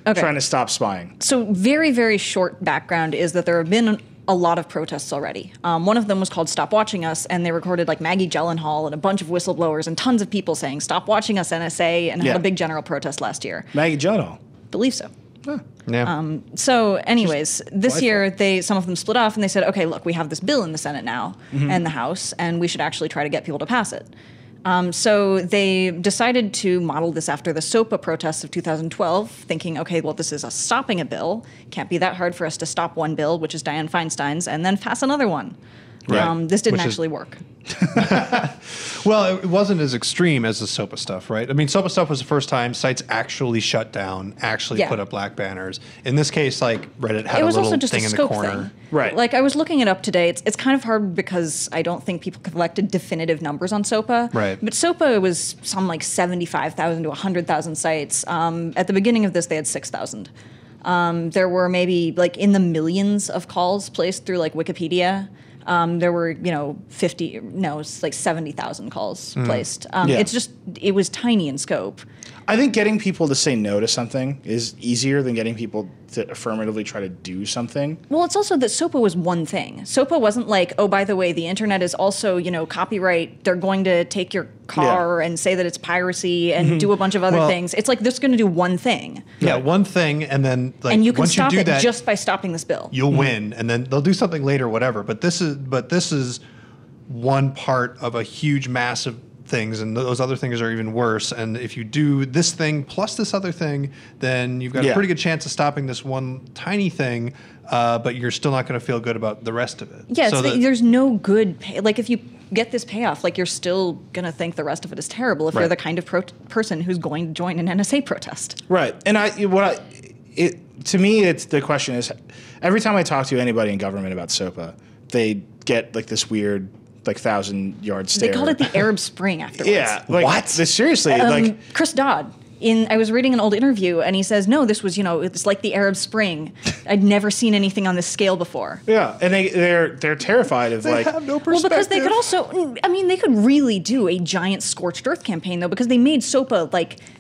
Okay. Trying to stop spying. So very, very short background is that there have been a lot of protests already. One of them was called Stop Watching Us, and they recorded like Maggie Gyllenhaal and a bunch of whistleblowers and tons of people saying, "Stop watching us, NSA," and had a big general protest last year. Maggie Gyllenhaal? Believe so. Huh. Yeah. So anyways, this year some of them split off and they said, okay, look, we have this bill in the Senate now and the House, and we should actually try to get people to pass it. So they decided to model this after the SOPA protests of 2012, thinking, okay, well, this is stopping a bill. Can't be that hard for us to stop one bill, which is Dianne Feinstein's, and then pass another one. Right. This didn't actually work. Well, it wasn't as extreme as the SOPA stuff, right? I mean, SOPA stuff was the first time sites actually shut down, actually put up black banners. In this case, like Reddit had a little thing in the corner. Thing. Right. Like I was looking it up today. It's kind of hard because I don't think people collected definitive numbers on SOPA. Right. But SOPA was some like 75,000 to 100,000 sites. At the beginning of this, they had 6,000. There were maybe like in the millions of calls placed through like Wikipedia. There were, 70,000 calls placed. It was tiny in scope. I think getting people to say no to something is easier than getting people to affirmatively try to do something. Well, it's also that SOPA was one thing. SOPA wasn't like, oh, by the way, the internet is also, copyright. They're going to take your car and say that it's piracy and do a bunch of other things. It's like they're just going to do one thing. Yeah, one thing, and then and you can once stop you do it that, just by stopping this bill. you'll win, and then they'll do something later, whatever. But this is one part of a huge, massive things, and those other things are even worse. And if you do this thing plus this other thing, then you've got a pretty good chance of stopping this one tiny thing, but you're still not going to feel good about the rest of it. Yeah, so there's no good pay. Like if you get this payoff, like you're still going to think the rest of it is terrible if you're the kind of person who's going to join an NSA protest. Right. And to me, it's the question is, every time I talk to anybody in government about SOPA, they get like this weird 1,000-yard stare. They called it the Arab Spring afterwards. Yeah. Like, what? Seriously. Chris Dodd. I was reading an old interview, and he says, no, this was, it's like the Arab Spring. I'd never seen anything on this scale before. Yeah, and they're terrified of they have no perspective. Well, because they could also, they could really do a giant scorched earth campaign, though, because they made SOPA,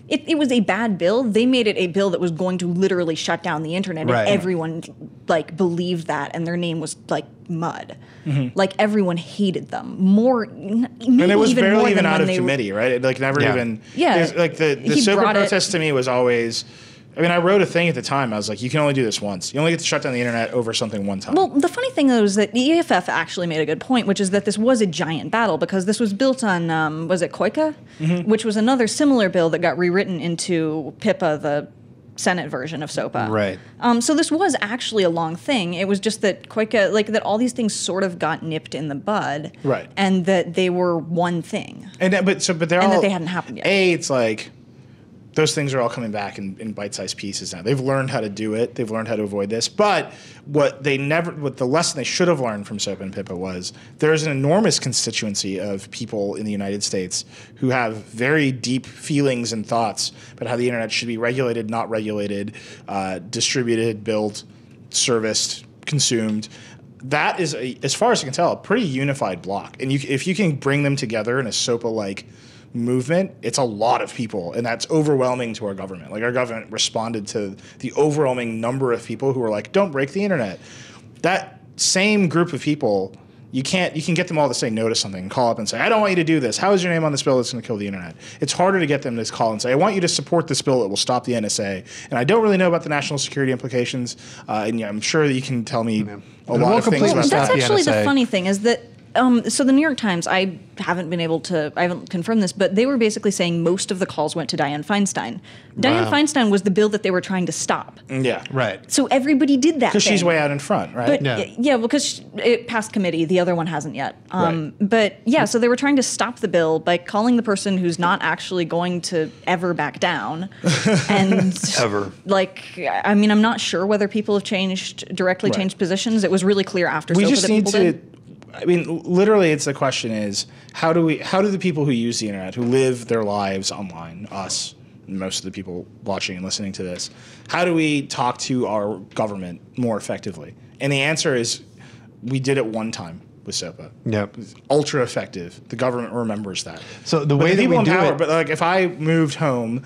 it was a bad bill. They made it a bill that was going to literally shut down the internet, and everyone, believed that, and their name was, mud. Mm-hmm. Everyone hated them. And it was barely even out of committee, right? It never even... Yeah. The SOPA protest to me was always... I wrote a thing at the time. I was like, you can only do this once. You only get to shut down the internet over something one time. Well, the funny thing, though, is that the EFF actually made a good point, which is that this was a giant battle because this was built on, was it KOICA? Mm-hmm. Which was another similar bill that got rewritten into PIPA, the Senate version of SOPA. Right. So this was actually a long thing. It was just that KOICA, that all these things sort of got nipped in the bud. Right. And that they were one thing. But they're all... And that they hadn't happened yet. It's like... Those things are all coming back in bite-sized pieces now. They've learned how to do it. They've learned how to avoid this. But what the lesson they should have learned from SOPA and PIPA was there's an enormous constituency of people in the United States who have very deep feelings and thoughts about how the internet should be regulated, not regulated, distributed, built, serviced, consumed. That is, as far as I can tell, a pretty unified block. And if you can bring them together in a SOPA-like movement, it's a lot of people, and that's overwhelming to our government. Our government responded to the overwhelming number of people who were like, don't break the internet. That same group of people, you can get them all to say no to something and call up and say, I don't want you to do this. How is your name on this bill that's going to kill the internet? It's harder to get them to call and say, I want you to support this bill that will stop the NSA. And I don't really know about the national security implications, and I'm sure that you can tell me a lot of things about that. That's actually the funny thing is that So the New York Times, I haven't confirmed this, but they were basically saying most of the calls went to Dianne Feinstein. Dianne Feinstein was the bill that they were trying to stop. Yeah. Right. So everybody did that Because she's thing. way out in front, right? But because it passed committee, the other one hasn't yet. Right. But yeah, so they were trying to stop the bill by calling the person who's not actually going to ever back down. And Ever. like, I mean, I'm not sure whether people have directly changed positions. It was really clear after We SOPA just that need people to. did. I mean, literally, it's the question is how do the people who use the internet, who live their lives online, us, and most of the people watching and listening to this, how do we talk to our government more effectively? And the answer is, we did it one time with SOPA. Yep. Ultra effective. The government remembers that. So the way that people we in do power, it, but like if I moved home,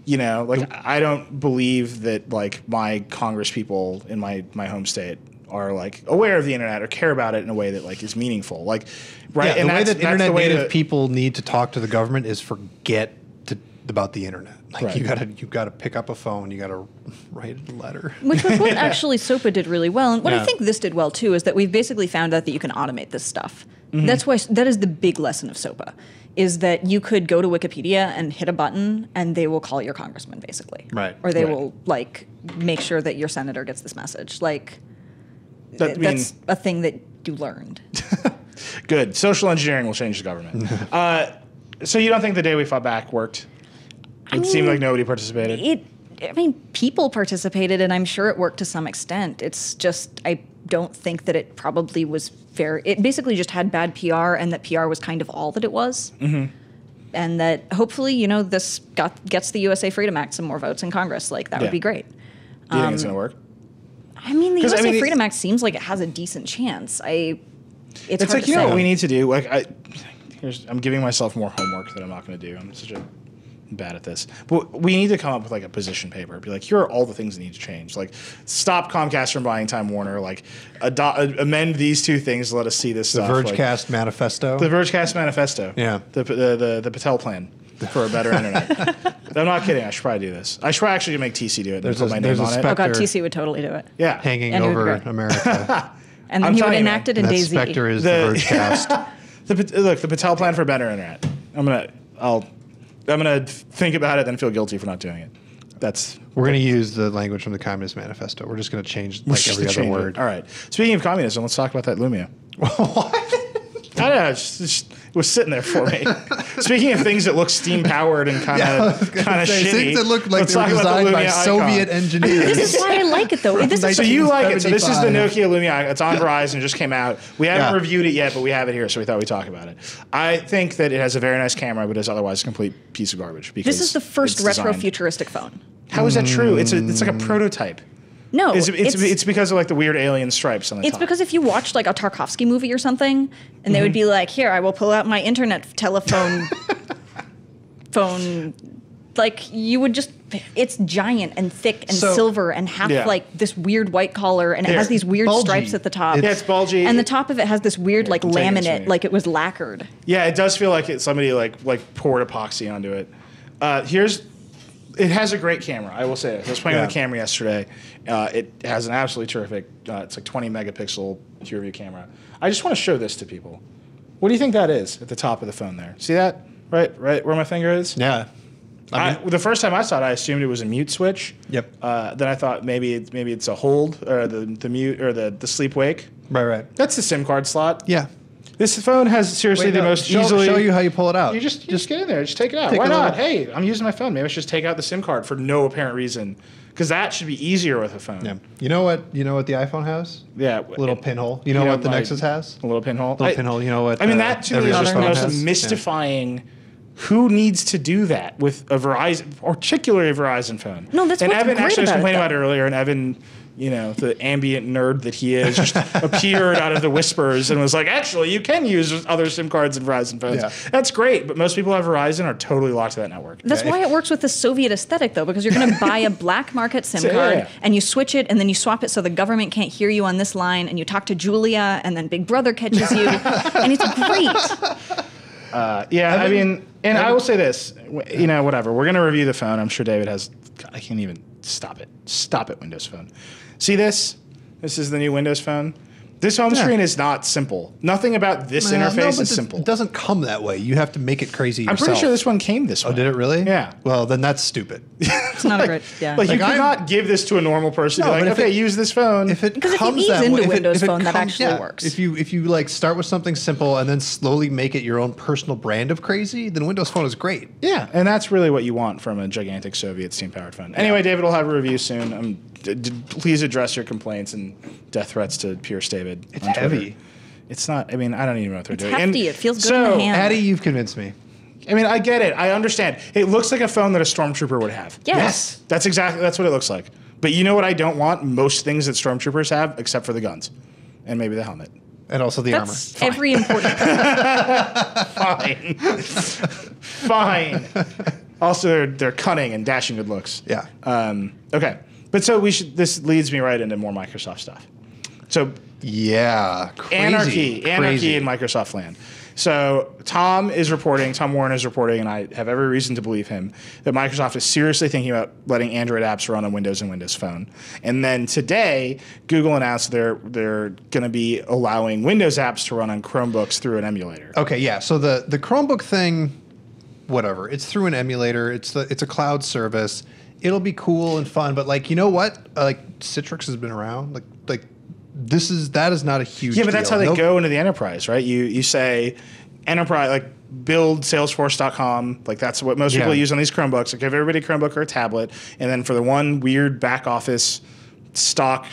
I don't believe that like my Congress people in my home state are like aware of the internet or care about it in a way that like is meaningful. Like, right? yeah, and the way that's that internet the way native people need to talk to the government is forget about the internet. Like Right. you gotta pick up a phone, you gotta write a letter. Which was what actually SOPA did really well. And what I Yeah. think this did well too is that we've basically found out that you can automate this stuff. Mm-hmm. That is the big lesson of SOPA, is that you could go to Wikipedia and hit a button and they will call your congressman basically. Right. Or they Right. will like make sure that your senator gets this message. Like That's a thing that you learned. good. Social engineering will change the government. So you don't think the day we fought back worked? It seemed like nobody participated. People participated, and I'm sure it worked to some extent. It's just, I don't think that it probably was fair. It basically just had bad PR, and that PR was kind of all that it was. Mm-hmm. And that hopefully, this gets the USA Freedom Act some more votes in Congress. Like, that would be great. Do you think it's going to work? I mean, the 'Cause, USA Freedom Act seems like it has a decent chance. It's hard like, to you know say. what we need to do? Like, I'm giving myself more homework that I'm not going to do. I'm such a bad at this. But we need to come up with like a position paper. Be like, here are all the things that need to change. Like, stop Comcast from buying Time Warner. Like, amend these two things to let us see this The stuff. Vergecast manifesto. The Vergecast manifesto. Yeah. The Patel plan for a better internet. I'm not kidding. I should probably do this. I should probably actually make TC do it and put my name on it. Oh, God, TC would totally do it. Yeah. hanging And it would over be great. America. And then I'm he would telling you, enact it in That DayZ. specter is the Vergecast. The Patel plan for a better internet. I'm gonna think about it, then feel guilty for not doing it. We're going to use the language from the Communist Manifesto. We're just going to change like every other word. All right. Speaking of communism, let's talk about that Lumia. What? I don't know. It was sitting there for me. Speaking of things that look steam powered and kind of shitty, Things that look like let's they were talk about the designed by Lumia icon. Soviet engineers. This is why I like it, though. So you like it. So this is the 1975. Nokia Lumia. It's on Verizon. It just came out. We haven't Yeah. reviewed it yet, but we have it here, so we thought we'd talk about it. I think that it has a very nice camera, but is otherwise a complete piece of garbage. Because This is the first it's designed- retro-futuristic phone. How is that true? It's like a prototype. No, It's because of like the weird alien stripes on the It's top. because if you watched like a Tarkovsky movie or something, and they would be like, "Here, I will pull out my internet telephone phone," like you would just. It's giant and thick and So- silver and half like this weird white collar, and it has these weird Bulgy. stripes at the top. Yeah, it's bulgy. And the top of it has this weird like I'm taking this from laminate, you. like it was lacquered. Yeah, it does feel like somebody like poured epoxy onto it. It has a great camera. I will say it. I was playing with the camera yesterday. It has an absolutely terrific. It's like 20 megapixel pure view camera. I just want to show this to people. What do you think that is at the top of the phone there? See that? Right where my finger is. Yeah. The first time I saw it, I assumed it was a mute switch. Yep. Then I thought maybe it's a hold or the mute or the sleep wake. Right. That's the SIM card slot. Yeah. This phone has seriously the most easily. Show you how you pull it out. You just get in there, just take it out. Take Why it not? out. Hey, I'm using my phone. Maybe I should just take out the SIM card for no apparent reason, because that should be easier with a phone. Yeah. You know what the iPhone has? Yeah. Little pinhole. You know what the Nexus has? A little pinhole. Little pinhole. You know what? I mean, that to me is every just the other most phone has? mystifying. Who needs to do that with a Verizon, particularly a Verizon phone? No, that's and what's Evan great actually was about it, complaining though. about it earlier, and Evan, the ambient nerd that he is, just appeared out of the whispers and was like, "Actually, you can use other SIM cards in Verizon phones. Yeah. That's great." But most people who have Verizon are totally locked to that network. That's why it works with the Soviet aesthetic, though, because you're going to buy a black market SIM card and you switch it and then you swap it so the government can't hear you on this line and you talk to Julia and then Big Brother catches you and it's great. I mean, and I will say this, whatever. We're going to review the phone. I'm sure David has. I can't even stop it. Stop it, Windows Phone. See this? This is the new Windows Phone. This home screen is not simple. Nothing about this interface is simple. It doesn't come that way. You have to make it crazy yourself. I'm pretty sure this one came this way. Oh, did it really? Yeah. Well, then that's stupid. It's not a great. Yeah. Like you could not give this to a normal person. No, and be like, but okay, use this phone. Because if you ease into Windows Phone, that actually works. If you like start with something simple and then slowly make it your own personal brand of crazy, then Windows Phone is great. Yeah, and that's really what you want from a gigantic Soviet steam-powered phone. Anyway, David will have a review soon. Please address your complaints and death threats to Pierce David. It's heavy. It's not. I mean, I don't even know what they're doing. It's hefty. It feels good in the hand. Addie, you've convinced me. I mean, I get it. I understand. It looks like a phone that a stormtrooper would have. Yes. That's what it looks like. But you know what I don't want? Most things that stormtroopers have, except for the guns. And maybe the helmet. And also the That's armor. every important. Fine. Fine. Also, they're cunning and dashing good looks. Yeah. Okay. But so this leads me right into more Microsoft stuff. So Yeah. Crazy. Anarchy in Microsoft land. So Tom Warren is reporting, and I have every reason to believe him, that Microsoft is seriously thinking about letting Android apps run on Windows and Windows Phone. And then today, Google announced they're going to be allowing Windows apps to run on Chromebooks through an emulator. Okay, yeah. So the Chromebook thing, whatever. It's through an emulator. It's a cloud service. It'll be cool and fun, but like, you know what? Like Citrix has been around. Like that is not a huge Yeah, but that's how they deal. go into the enterprise, right? You say enterprise, like build Salesforce.com, like that's what most people use on these Chromebooks. Like give everybody a Chromebook or a tablet, and then for the one weird back office stock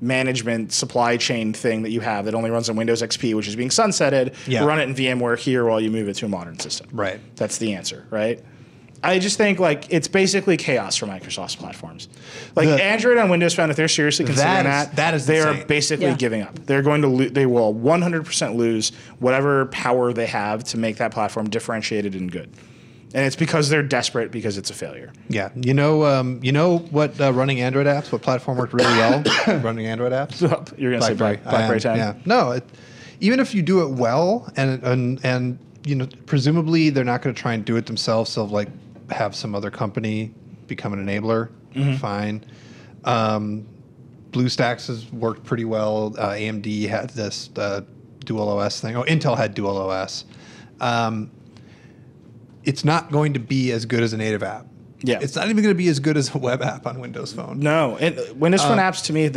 management supply chain thing that you have that only runs on Windows XP, which is being sunsetted, run it in VMware here while you move it to a modern system. Right. That's the answer, right? I just think like it's basically chaos for Microsoft's platforms. Like Android on Windows Phone, if they're seriously considering they are basically giving up. They're going to they will 100% lose whatever power they have to make that platform differentiated and good. And it's because they're desperate because it's a failure. Yeah, you know what running Android apps, what platform worked really well? Running Android apps. You're going to say BlackBerry 10. Yeah, no. Even if you do it well, and you know, presumably they're not going to try and do it themselves. So like have some other company become an enabler. Fine. BlueStacks has worked pretty well. AMD had this dual OS thing. Oh, Intel had dual OS. It's not going to be as good as a native app. Yeah. It's not even going to be as good as a web app on Windows Phone. No. And Windows Phone apps, to me,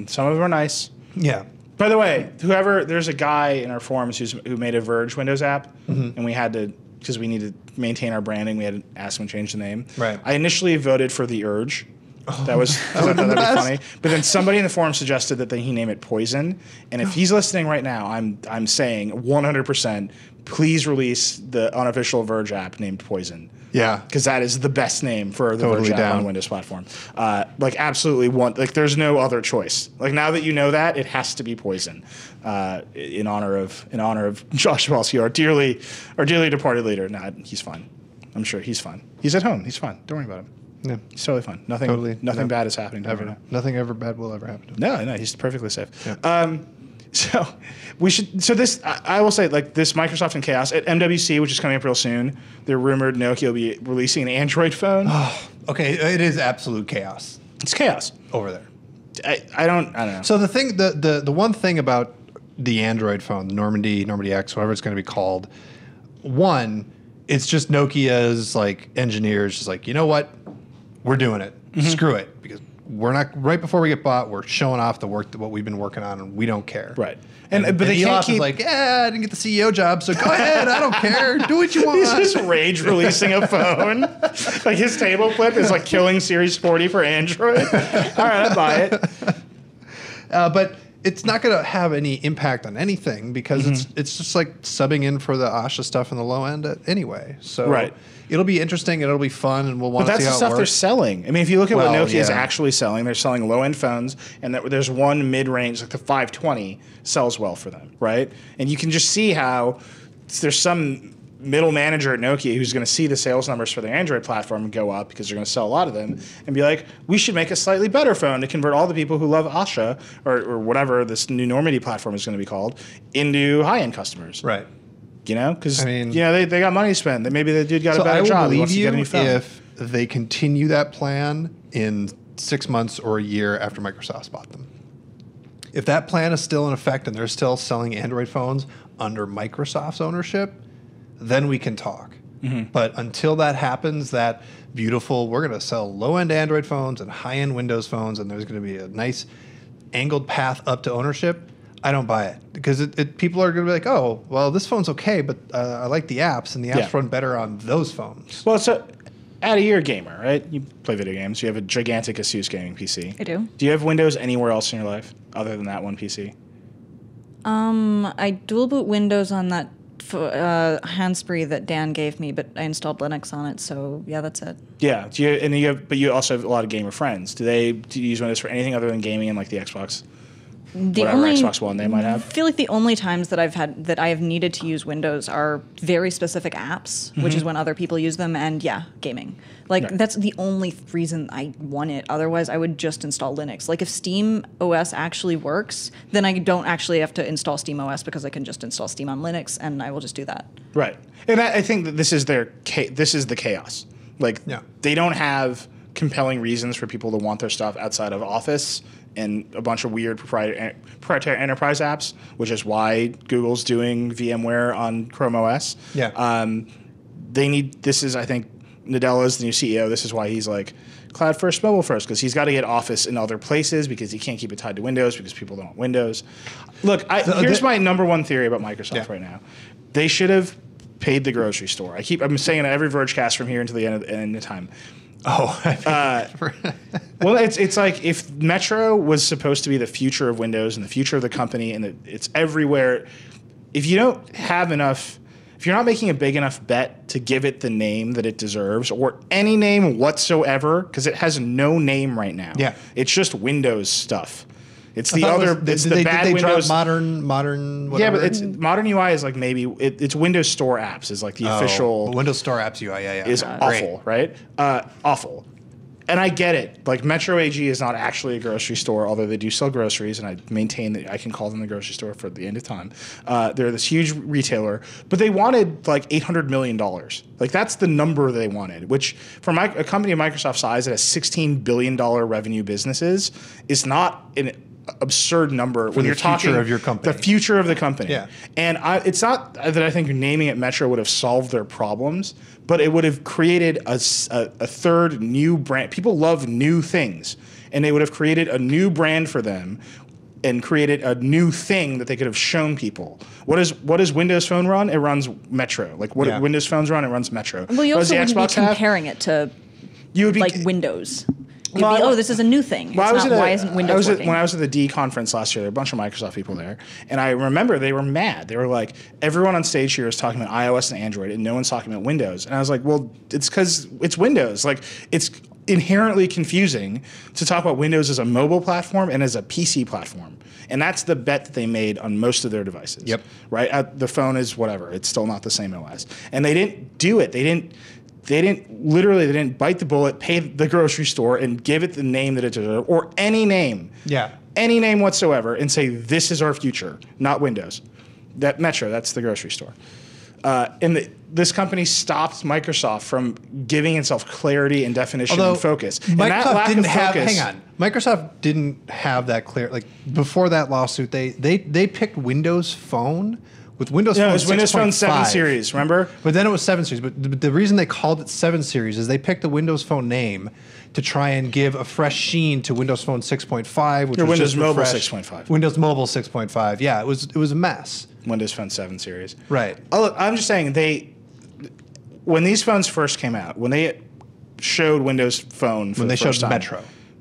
some of them are nice. Yeah. By the way, there's a guy in our forums who made a Verge Windows app, and we had to, because we needed to maintain our branding, we had to ask him to change the name. Right. I initially voted for The Urge. That was I thought that'd be funny. But then somebody in the forum suggested that he name it Poison. And if he's listening right now, I'm saying 100%, please release the unofficial Verge app named Poison. Yeah. Because that is the best name for the Verge app on a Windows platform. Like absolutely there's no other choice. Like now that you know that, it has to be Poison. In honor of Josh Walski, our dearly departed leader. Nah, he's fine. I'm sure he's fine. He's at home. He's fine. Don't worry about him. Yeah. He's totally fine. Nothing bad is happening to him right now. Nothing ever bad will ever happen to him. No, he's perfectly safe. Yeah. So we should. So this, I will say, like this Microsoft in chaos at MWC, which is coming up real soon. They're rumored Nokia will be releasing an Android phone. Okay, it is absolute chaos. It's chaos over there. I don't know. So the thing, the one thing about the Android phone, the Normandy X, whatever it's going to be called, one, it's just Nokia's like engineers just like, you know what, we're doing it. Screw it, because we're not, right before we get bought, we're showing off the work that what we've been working on, and we don't care. Right. But they can't keep like, I didn't get the CEO job, so go ahead, I don't care, do what you want. He's just rage releasing a phone. Like his table flip is like killing Series 40 for Android. All right, I buy it. But it's not going to have any impact on anything because it's just like subbing in for the Asha stuff in the low end anyway. So it'll be interesting and it'll be fun, and we'll want to see how it works. But that's the stuff they're selling. I mean, if you look at what Nokia is actually selling, they're selling low-end phones, and there's one mid-range, like the 520, sells well for them, right? And you can just see how there's some middle manager at Nokia who's going to see the sales numbers for their Android platform go up because they're going to sell a lot of them and be like, we should make a slightly better phone to convert all the people who love Asha or whatever this new Normandy platform is going to be called into high-end customers. Right. You know, because they got money to spend. Maybe the dude got a better job. I will believe you if they continue that plan in 6 months or a year after Microsoft bought them. if that plan is still in effect and they're still selling Android phones under Microsoft's ownership, then we can talk. But until that happens, that beautiful, we're going to sell low-end Android phones and high-end Windows phones, and there's going to be a nice angled path up to ownership, I don't buy it. Because people are going to be like, oh, well, this phone's okay, but I like the apps, and the apps run better on those phones. Well, so, Adi, you're a gamer, right? You play video games. You have a gigantic Asus gaming PC. I do. Do you have Windows anywhere else in your life other than that one PC? I dual boot Windows on that hands-free that Dan gave me, but I installed Linux on it, so yeah, that's it. Yeah, but you also have a lot of gamer friends. Do you use Windows for anything other than gaming and like the Xbox? Xbox One they might have. I feel like the only times that I have needed to use Windows are very specific apps, which is when other people use them, and gaming. That's the only reason I want it. Otherwise, I would just install Linux. Like if Steam OS actually works, then I don't actually have to install Steam OS because I can just install Steam on Linux, and I will just do that. Right, and I think that this is the chaos. They don't have compelling reasons for people to want their stuff outside of Office and a bunch of weird proprietary enterprise apps, which is why Google's doing VMware on Chrome OS. Yeah. This is, I think, Nadella's the new CEO. This is why he's like cloud first, mobile first, because he's got to get Office in other places because he can't keep it tied to Windows because people don't want Windows. Look, here's my number one theory about Microsoft right now. They should have paid the grocery store. I'm saying it every Vergecast from here until the end of time. Oh, well, it's like if Metro was supposed to be the future of Windows and the future of the company, and it's everywhere. If you don't have enough, if you're not making a big enough bet to give it the name that it deserves, or any name whatsoever, because it has no name right now. Yeah, it's just Windows stuff. It's the other. It's the bad Windows. Modern. Whatever. Yeah, but it's modern UI is like maybe it's Windows Store apps is like the official. Windows Store apps UI. Yeah. Is awful, right? Awful. And I get it. Like Metro AG is not actually a grocery store, although they do sell groceries, and I maintain that I can call them the grocery store for the end of time. They're this huge retailer, but they wanted like $800 million. Like that's the number they wanted, which for a company of Microsoft size that has $16 billion revenue businesses is not an absurd number when you're talking of your company. The future of the company. Yeah. And it's not that I think naming it Metro would have solved their problems, but it would have created a third new brand. People love new things, and they would have created a new brand for them and created a new thing that they could have shown people. What does Windows Phone run? It runs Metro. Like what Windows phones run? It runs Metro. Well, you what also does the wouldn't Xbox be comparing it to Windows. This is a new thing. Why isn't Windows working? When I was at the D conference last year, there were a bunch of Microsoft people there, and I remember they were mad. They were like, everyone on stage here is talking about iOS and Android, and no one's talking about Windows. And I was like, well, it's because it's Windows. Like, it's inherently confusing to talk about Windows as a mobile platform and as a PC platform. And that's the bet that they made on most of their devices. Yep. Right? The phone is whatever. It's still not the same OS. And they didn't do it. They didn't bite the bullet, pay the grocery store, and give it the name that it deserves, or any name. Yeah. Any name whatsoever, and say, this is our future, not Windows. That Metro, that's the grocery store. This company stopped Microsoft from giving itself clarity and definition and focus. Microsoft didn't have that clear. Like before that lawsuit, they picked Windows Phone. With Windows Phone, it was Windows Phone 7 Series, remember? But then it was 7 Series. But the reason they called it 7 Series is they picked the Windows Phone name to try and give a fresh sheen to Windows Phone 6.5, which was Windows just Mobile refreshed. 6.5. Windows Mobile 6.5. Yeah, it was a mess. Windows Phone 7 Series. Right. Oh, look, I'm just saying when these phones first came out, when they showed Windows Phone for the first time,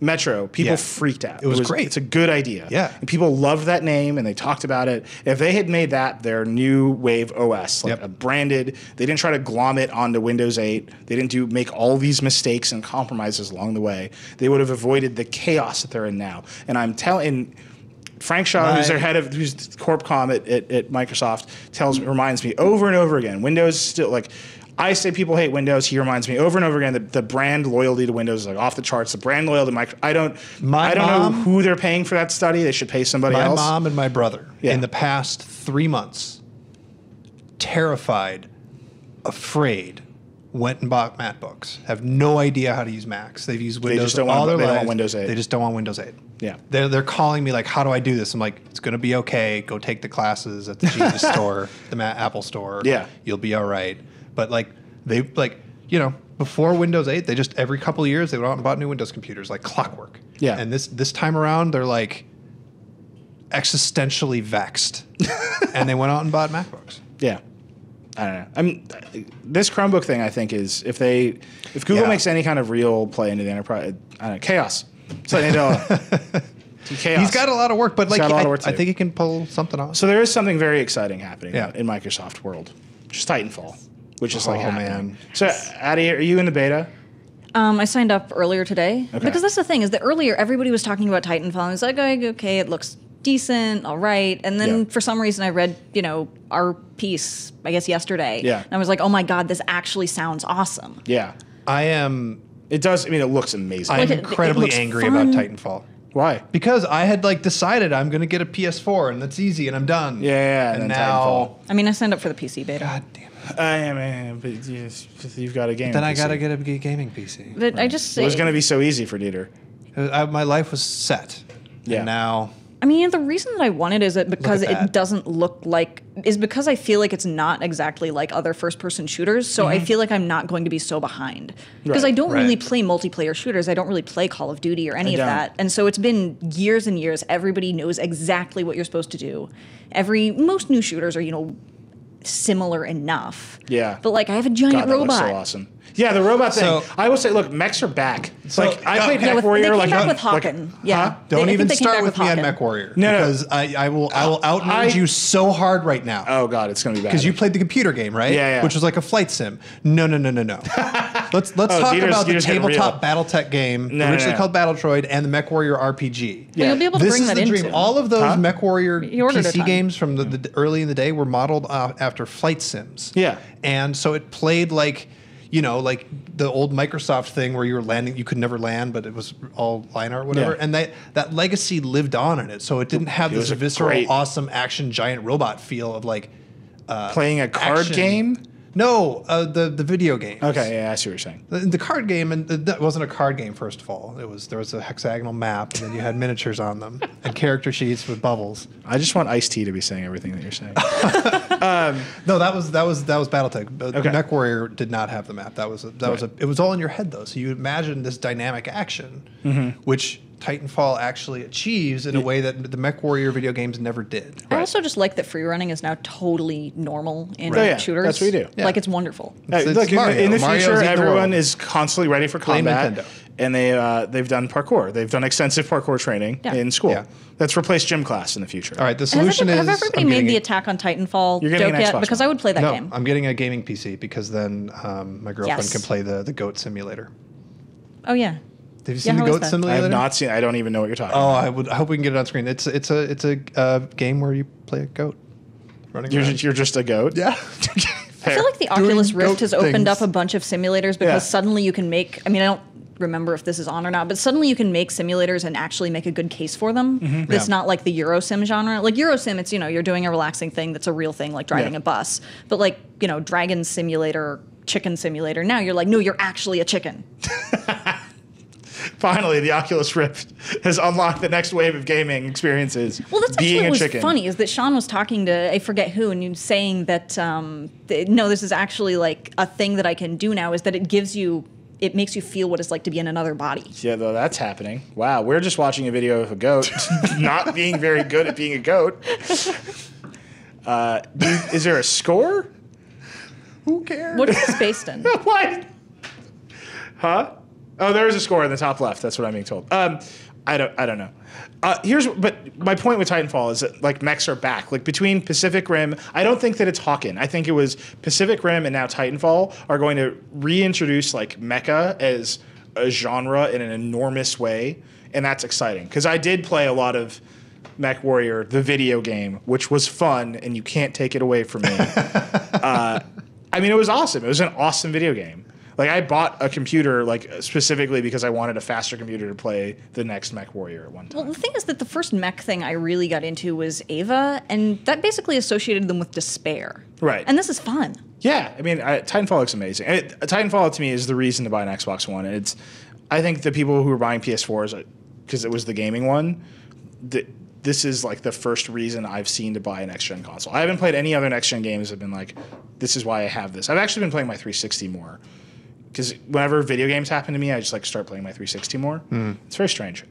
Metro, people freaked out. It was great. It's a good idea. Yeah. And people loved that name, and they talked about it. If they had made that their new wave OS, like a branded, they didn't try to glom it onto Windows 8. They didn't make all these mistakes and compromises along the way. They would have avoided the chaos that they're in now. And I'm telling Frank Shaw, who's who's Corp Com at Microsoft, reminds me over and over again, Windows still like. I say people hate Windows. He reminds me over and over again that the brand loyalty to Windows is like off the charts. The brand loyalty to Microsoft. I don't know who they're paying for that study. They should pay somebody else. My mom and my brother in the past 3 months, terrified, afraid, went and bought MacBooks. Have no idea how to use Macs. They've used Windows all their life. They don't want Windows 8. They just don't want Windows 8. Yeah. They're calling me like, how do I do this? I'm like, it's gonna be okay. Go take the classes at the Jesus store, the Apple store. Yeah. You'll be all right. But like before Windows 8, they just every couple of years they went out and bought new Windows computers like clockwork. Yeah. And this time around they're like existentially vexed, and they went out and bought MacBooks. Yeah. I don't know. I mean, this Chromebook thing, I think, is if Google makes any kind of real play into the enterprise, I don't know, chaos. It's like chaos. He's got a lot of work, but like I I think he can pull something off. So there is something very exciting happening Yeah. in Microsoft world, just Titanfall, which is like happening. Man. So, Adi, are you in the beta? I signed up earlier today Okay. because that's the thing is that earlier everybody was talking about Titanfall and I was like, okay, it looks decent, all right. And then Yeah. for some reason I read, our piece, I guess yesterday. Yeah. And I was like, oh my God, this actually sounds awesome. Yeah. It does. I mean, it looks amazing. I'm Like, it incredibly looks angry fun. about Titanfall. Why? Because I had like decided I'm going to get a PS4 and that's easy and I'm done. Yeah, And and then now, I mean, I signed up for the PC beta. God damn it. But you've got a game. Then I PC. got to get a gaming PC. But I just It was going to be so easy for Dieter. My life was set. Yeah. And now, I mean, the reason that I want it is because Look at that. it doesn't look like is because I feel like it's not exactly like other first-person shooters. So I feel like I'm not going to be so behind because Right, I don't really right. play multiplayer shooters. I don't really play Call of Duty or any I of don't. that. And so it's been years and years. Everybody knows exactly what you're supposed to do. Most new shooters are similar enough. Yeah. But like I have a giant God, that looks robot. so awesome. Yeah, the robot thing. So- I will say, look, mechs are back. So- Like I played Yeah, Mech with- Warrior. they came like back with like- Hawken. Yeah. Huh? don't I think even they came start back with with me on Hawken. Mech Warrior. No, no. Because I will out-nerd you so hard right now. Oh God, it's gonna be bad. Because you played the computer game, right? Yeah, yeah. Which was like a flight sim. No. Let's talk Dieter's- about the Dieter's getting tabletop real. BattleTech game, No, originally no. called Battletroid, and the Mech Warrior RPG. But you'll be able to This bring is that the into. dream. All of those Huh? Mech Warrior You ordered a PC ton. games from the early in the day were modeled after flight sims. Yeah. And so it played like, like the old Microsoft thing where you were landing, you could never land, but it was all line art, whatever. Yeah. And that legacy lived on in it. So it didn't have It this was a visceral, great- awesome action giant robot feel of like playing a card action. game. No, the video games. Okay, yeah, I see what you're saying. The card game, and that wasn't a card game. First of all, there was a hexagonal map, and then you had miniatures on them and character sheets with bubbles. I just want Ice-T to be saying everything that you're saying. No, that was BattleTech. Okay. Mech Warrior did not have the map. It was all in your head though. So you imagine this dynamic action, which Titanfall actually achieves in a way that the Mech Warrior video games never did. I also just like that free running is now totally normal in Right. Oh, yeah. shooters. That's what we do. Yeah. Like it's wonderful. Hey, It's look, Mario. in the Mario's future, eating the everyone world. is constantly ready for Blame combat, Nintendo. and they've done parkour. They've done extensive parkour training Yeah. in school. Yeah. That's replaced gym class in the future. All right, the solution Have is everybody I'm made getting the a- Attack on Titanfall You're getting joke an yet? Xbox Because I would play that No, game. I'm getting a gaming PC because then my girlfriend Yes. can play the Goat Simulator. Oh yeah. Have you Yeah, seen how the is Goat that? I Simulator? have not seen. I don't even know what you're talking Oh, about. I hope we can get it on screen. It's a game where you play a goat running around. You're just a goat. Yeah. I feel like the Oculus Doing Rift has goat opened up things. a bunch of simulators because Yeah. suddenly you can make. I mean, I don't remember if this is on or not, but suddenly you can make simulators and actually make a good case for them. It's Yeah. not like the Eurosim genre. Like Eurosim, it's you're doing a relaxing thing that's a real thing, like driving Yeah. a bus. But like Dragon Simulator, Chicken Simulator. Now you're like, no, you're actually a chicken. Finally, the Oculus Rift has unlocked the next wave of gaming experiences. Well, that's actually being what a was chicken. funny is that Sean was talking to I forget who, and you saying that no, this is actually like a thing that I can do now. Is that it makes you feel what it's like to be in another body. Yeah, though that's happening. Wow, we're just watching a video of a goat not being very good at being a goat. Is there a score? Who cares? What is this based in? What? Huh? Oh, there is a score in the top left. That's what I'm being told. I don't know. But my point with Titanfall is that like mechs are back. Like between Pacific Rim, I don't think that it's Hawken. I think it was Pacific Rim and now Titanfall are going to reintroduce like mecha as a genre in an enormous way, and that's exciting because I did play a lot of Mech Warrior, the video game, which was fun, and you can't take it away from me. I mean, it was awesome. It was an awesome video game. Like I bought a computer like specifically because I wanted a faster computer to play the next Mech Warrior at one time. Well, the thing is that the first mech thing I really got into was Ava, and that basically associated them with despair. Right. And this is fun. Yeah, I mean, Titanfall looks amazing. Titanfall to me is the reason to buy an Xbox One, and I think the people who are buying PS4s because it was the gaming one. This is like the first reason I've seen to buy a next gen console. I haven't played any other next gen games that have been like, this is why I have this. I've actually been playing my 360 more because whenever video games happen to me, I just like start playing my 360 more. It's very strange.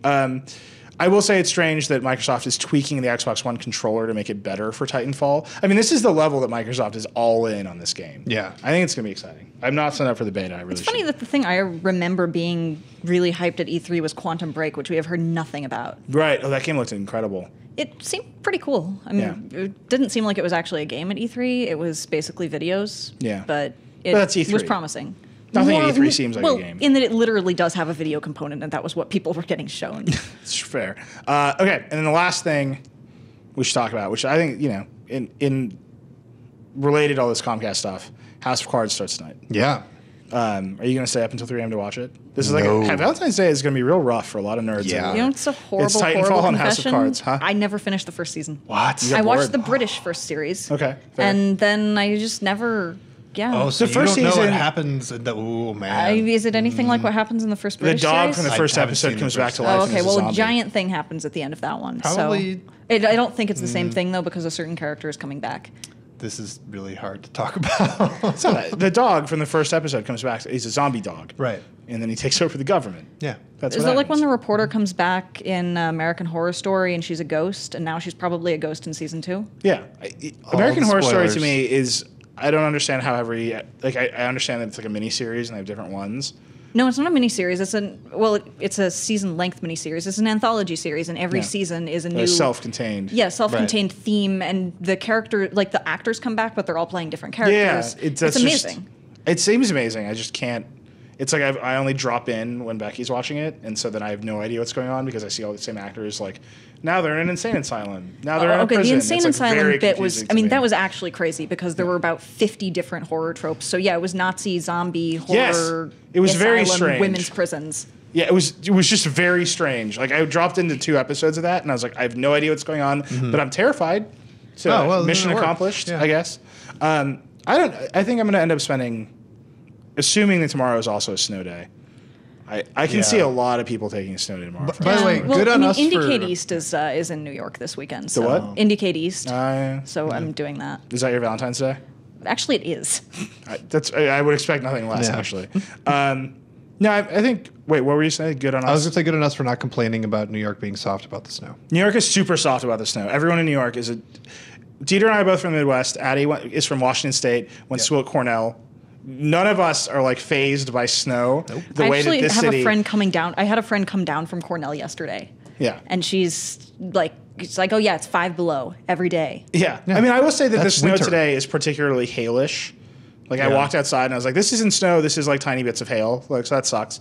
I will say it's strange that Microsoft is tweaking the Xbox One controller to make it better for Titanfall. I mean, this is the level that Microsoft is all in on this game. Yeah. I think it's going to be exciting. I'm not signed up for the beta. I really It's funny that the thing I remember being really hyped at E3 was Quantum Break, which we have heard nothing about. Right. Oh, that game looked incredible. It seemed pretty cool. I mean, it didn't seem like it was actually a game at E3. It was basically videos. Yeah. But it that's E3. was promising. Nothing at E3 seems like a game. In that it literally does have a video component, and that was what people were getting shown. It's fair. Okay, and then the last thing we should talk about, which I think, in related to all this Comcast stuff, House of Cards starts tonight. Yeah. Are you going to stay up until 3 a.m. to watch it? This is like No. Valentine's Day is going to be real rough for a lot of nerds. Yeah. You know, it's a horrible, It's Titanfall horrible on confession. House of Cards, huh? I never finished the first season. What? got I watched bored? the British first series. Okay, fair. And then I just never, Oh, so The you first don't know what season- happens in the, oh, man. is it anything like what happens in the first The British dog series? from the I first haven't episode seen the comes first back to one. life. Oh, and okay. is a Well, a zombie. giant thing happens at the end of that one. Probably- So I don't think it's the same thing, though, because a certain character is coming back. This is really hard to talk about. So the dog from the first episode comes back. He's a zombie dog. Right. And then he takes over the government. Yeah. That's Is what that like when happens. the reporter comes back in American Horror Story and she's a ghost, and now she's probably a ghost in season 2? Yeah. American the Horror Story to spoilers. me is, I don't understand how every, like, I understand that it's like a mini series and they have different ones. No, it's not a miniseries. It's a season-length miniseries. It's an anthology series, and every season is a new... They're self-contained. Yeah, self-contained theme, and the character, like the actors come back, but they're all playing different characters. Yeah, it's amazing. It seems amazing. I just can't. It's like I only drop in when Becky's watching it, and so then I have no idea what's going on because I see all the same actors. Like now they're in an insane asylum. Now they're in a Okay, prison. the It's, insane like, asylum very bit was. confusing I to mean, me. that was actually crazy because there were about 50 different horror tropes. So yeah, it was Nazi, zombie, horror. Yes, it was very asylum, strange. Women's prisons. Yeah, it was just very strange. Like I dropped into 2 episodes of that, and I was like, I have no idea what's going on, but I'm terrified. So Oh, well, then mission it worked. accomplished, Yeah. I guess. I think I'm going to end up spending, assuming that tomorrow is also a snow day. I can Yeah. see a lot of people taking a snow day tomorrow. By the way, Well, good I on mean, us Indicate for... East is in New York this weekend. So what? Indicate East. Yeah. So I'm doing that. Is that your Valentine's Day? Actually, it is. I would expect nothing less, Yeah. actually. No, I think. Wait, what were you saying? Good on us. I was going to say good on us for not complaining about New York being soft about the snow. New York is super soft about the snow. Everyone in New York is a. Dieter and I are both from the Midwest. Addie is from Washington State. Went to school at Cornell. None of us are like phased by snow. The I way actually that this have city. a friend coming down. I had a friend come down from Cornell yesterday. Yeah. And she's like, oh yeah, it's 5 below every day. Yeah. I mean, I will say that the That's snow winter. today is particularly hailish. Like I Yeah. walked outside and I was like, this isn't snow. This is like tiny bits of hail. Like so that sucks.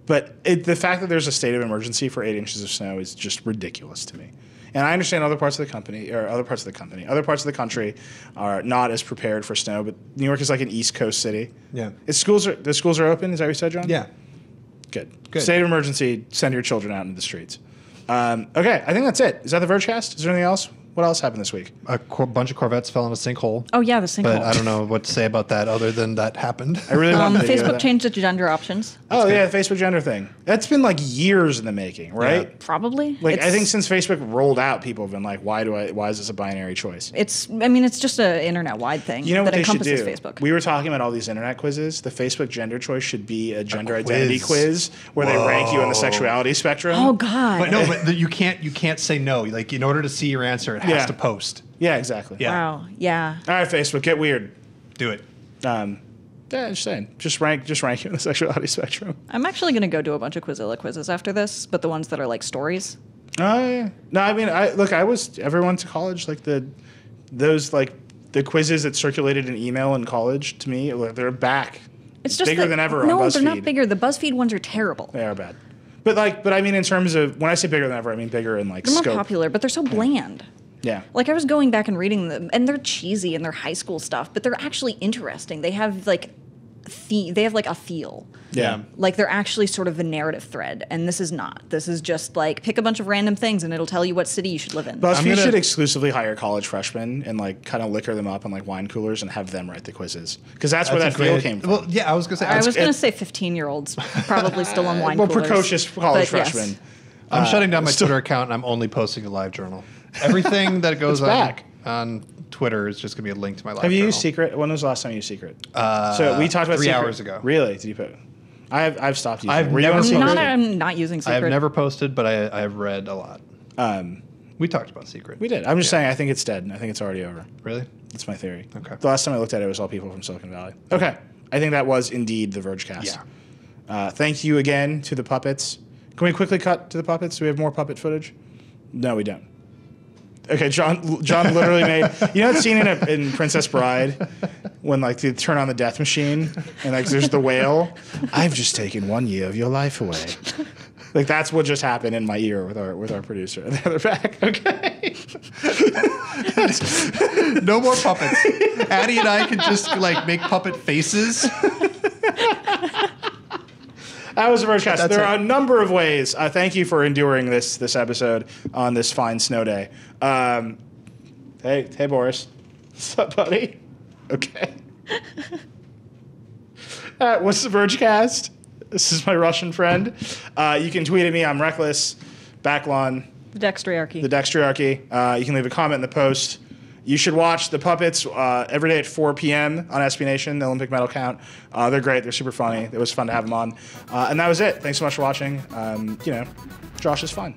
But the fact that there's a state of emergency for 8 inches of snow is just ridiculous to me. And I understand other parts of the country are not as prepared for snow. But New York is like an East Coast city. Yeah. The schools are open. Is that what you said, John? Yeah. Good. Good. State of emergency. Send your children out into the streets. Okay, I think that's it. Is that the Vergecast? Is there anything else? What else happened this week? A bunch of Corvettes fell in a sinkhole. Oh yeah, the sinkhole. But I don't know what to say about that other than that happened. I really want to Facebook changed it to gender options. Oh yeah, the Facebook gender thing. That's been like years in the making, right? Yeah. Probably. Like I think since Facebook rolled out, people have been like, why is this a binary choice? it's just an internet-wide thing You know what that they should encompasses do? Facebook. We were talking about all these internet quizzes. The Facebook gender choice should be a gender quiz. identity quiz where they rank you on the sexuality spectrum. Oh God. But no, but you can't say no. Like in order to see your answer, it has Yeah. to post. Yeah, exactly. Yeah. Wow. Yeah. All right, Facebook, get weird. Do it. Yeah, just saying. Just rank you on the sexuality spectrum. I'm actually gonna go do a bunch of Quizilla quizzes after this, but the ones that are like stories. Yeah. No, I mean, everyone went to college, like those quizzes that circulated in email in college. To me, they're back. It's just bigger that- than ever No, on BuzzFeed. they're not bigger. The BuzzFeed ones are terrible. They are bad. But I mean, in terms of when I say bigger than ever, I mean bigger in like They're more scope. popular, but they're so bland. Yeah. Like I was going back and reading them, and they're cheesy and they're high school stuff, but they're actually interesting. They have like a feel. Yeah. Like they're actually sort of a narrative thread, and this is not. This is just like pick a bunch of random things, and it'll tell you what city you should live in. BuzzFeed should exclusively hire college freshmen and like kind of liquor them up in like wine coolers and have them write the quizzes because that's where that feel came from. Well, yeah, I was gonna say. I was going to say 15-year-olds, probably still on wine Well, coolers. precocious college but yes. freshmen. I'm shutting down my Twitter account and I'm only posting a live journal. Everything that goes on Twitter is just going to be a link to my live journal. Have you used Secret? When was the last time you used Secret? So we talked about 3 Secret. hours ago. Really? Did you put? I've stopped using it. I've Were you never on Secret? I'm not using Secret. I've never posted, but I have read a lot. We talked about Secret. We did. I'm just saying I think it's dead. I think it's already over. Really? That's my theory. Okay. The last time I looked at it was all people from Silicon Valley. Okay. I think that was indeed the Vergecast. Yeah. Thank you again to the puppets. Can we quickly cut to the puppets? Do we have more puppet footage? No, we don't. Okay, John literally made, you know that scene in Princess Bride when like they turn on the death machine and like there's the whale? I've just taken 1 year of your life away. Like that's what just happened in my ear with our producer. They're back. Okay. No more puppets. Addie and I can just like make puppet faces. That was a Vergecast. There are a number of ways. Thank you for enduring this episode on this fine snow day. Hey, Boris. What's up, buddy? Okay. What's the Vergecast? This is my Russian friend. You can tweet at me. I'm Reckless. Backlon. The Dextriarchy. The Dextriarchy. You can leave a comment in the post. You should watch the puppets every day at 4 p.m. on SB Nation, the Olympic medal count. They're great. They're super funny. It was fun to have them on. And that was it. Thanks so much for watching. Josh is fun.